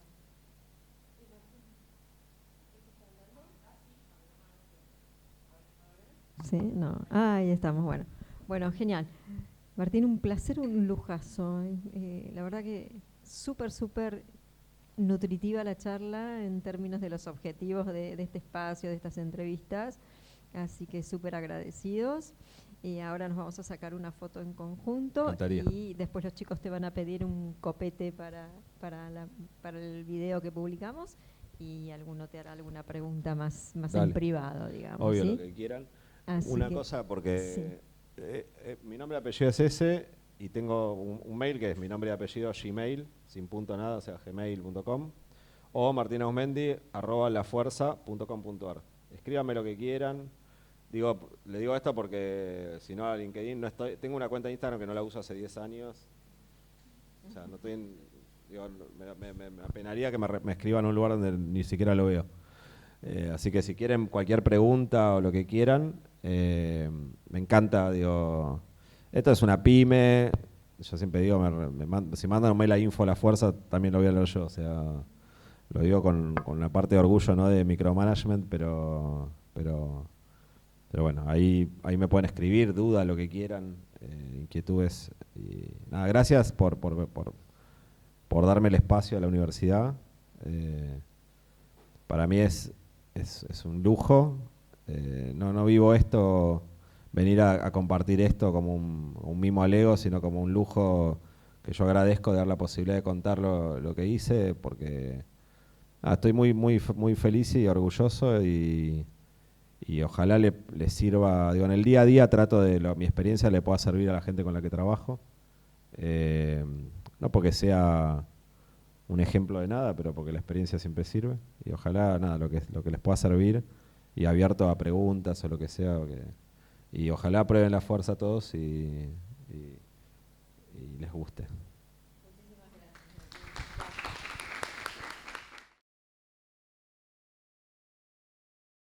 Sí, no. Ahí estamos, bueno. Bueno, genial. Martín, un placer, un lujazo. La verdad que súper nutritiva la charla en términos de los objetivos de este espacio, de estas entrevistas. Así que súper agradecidos. Y ahora nos vamos a sacar una foto en conjunto. Y después los chicos te van a pedir un copete para el video que publicamos. Y alguno te hará alguna pregunta más en privado, digamos. Obvio, ¿sí? lo que quieran. Así una cosa, porque mi nombre y apellido es ese, y tengo un mail que es mi nombre y apellido, Gmail, sin punto nada, o sea, gmail.com, o martinausmendi@lafuerza.com.ar. Escríbanme lo que quieran. Le digo esto porque si no, a LinkedIn no estoy. Tengo una cuenta de Instagram que no la uso hace 10 años. O sea, no estoy me apenaría que me escriban en un lugar donde ni siquiera lo veo. Así que si quieren cualquier pregunta o lo que quieran, me encanta, esto es una pyme, yo siempre digo, si mandan un mail a info La Fuerza, también lo voy a leer yo, o sea, lo digo con una parte de orgullo, ¿no?, de micromanagement, pero bueno, ahí me pueden escribir, dudas, lo que quieran, inquietudes, y nada, gracias por darme el espacio a la universidad. Para mí es un lujo, no vivo esto, venir a compartir esto como un mimo al ego, sino como un lujo que yo agradezco de dar la posibilidad de contar lo que hice, porque estoy muy feliz y orgulloso, y ojalá le sirva, en el día a día trato de mi experiencia le pueda servir a la gente con la que trabajo, no porque sea un ejemplo de nada, pero porque la experiencia siempre sirve, y ojalá lo que les pueda servir, y abierto a preguntas o lo que sea, y ojalá prueben La Fuerza a todos y les guste.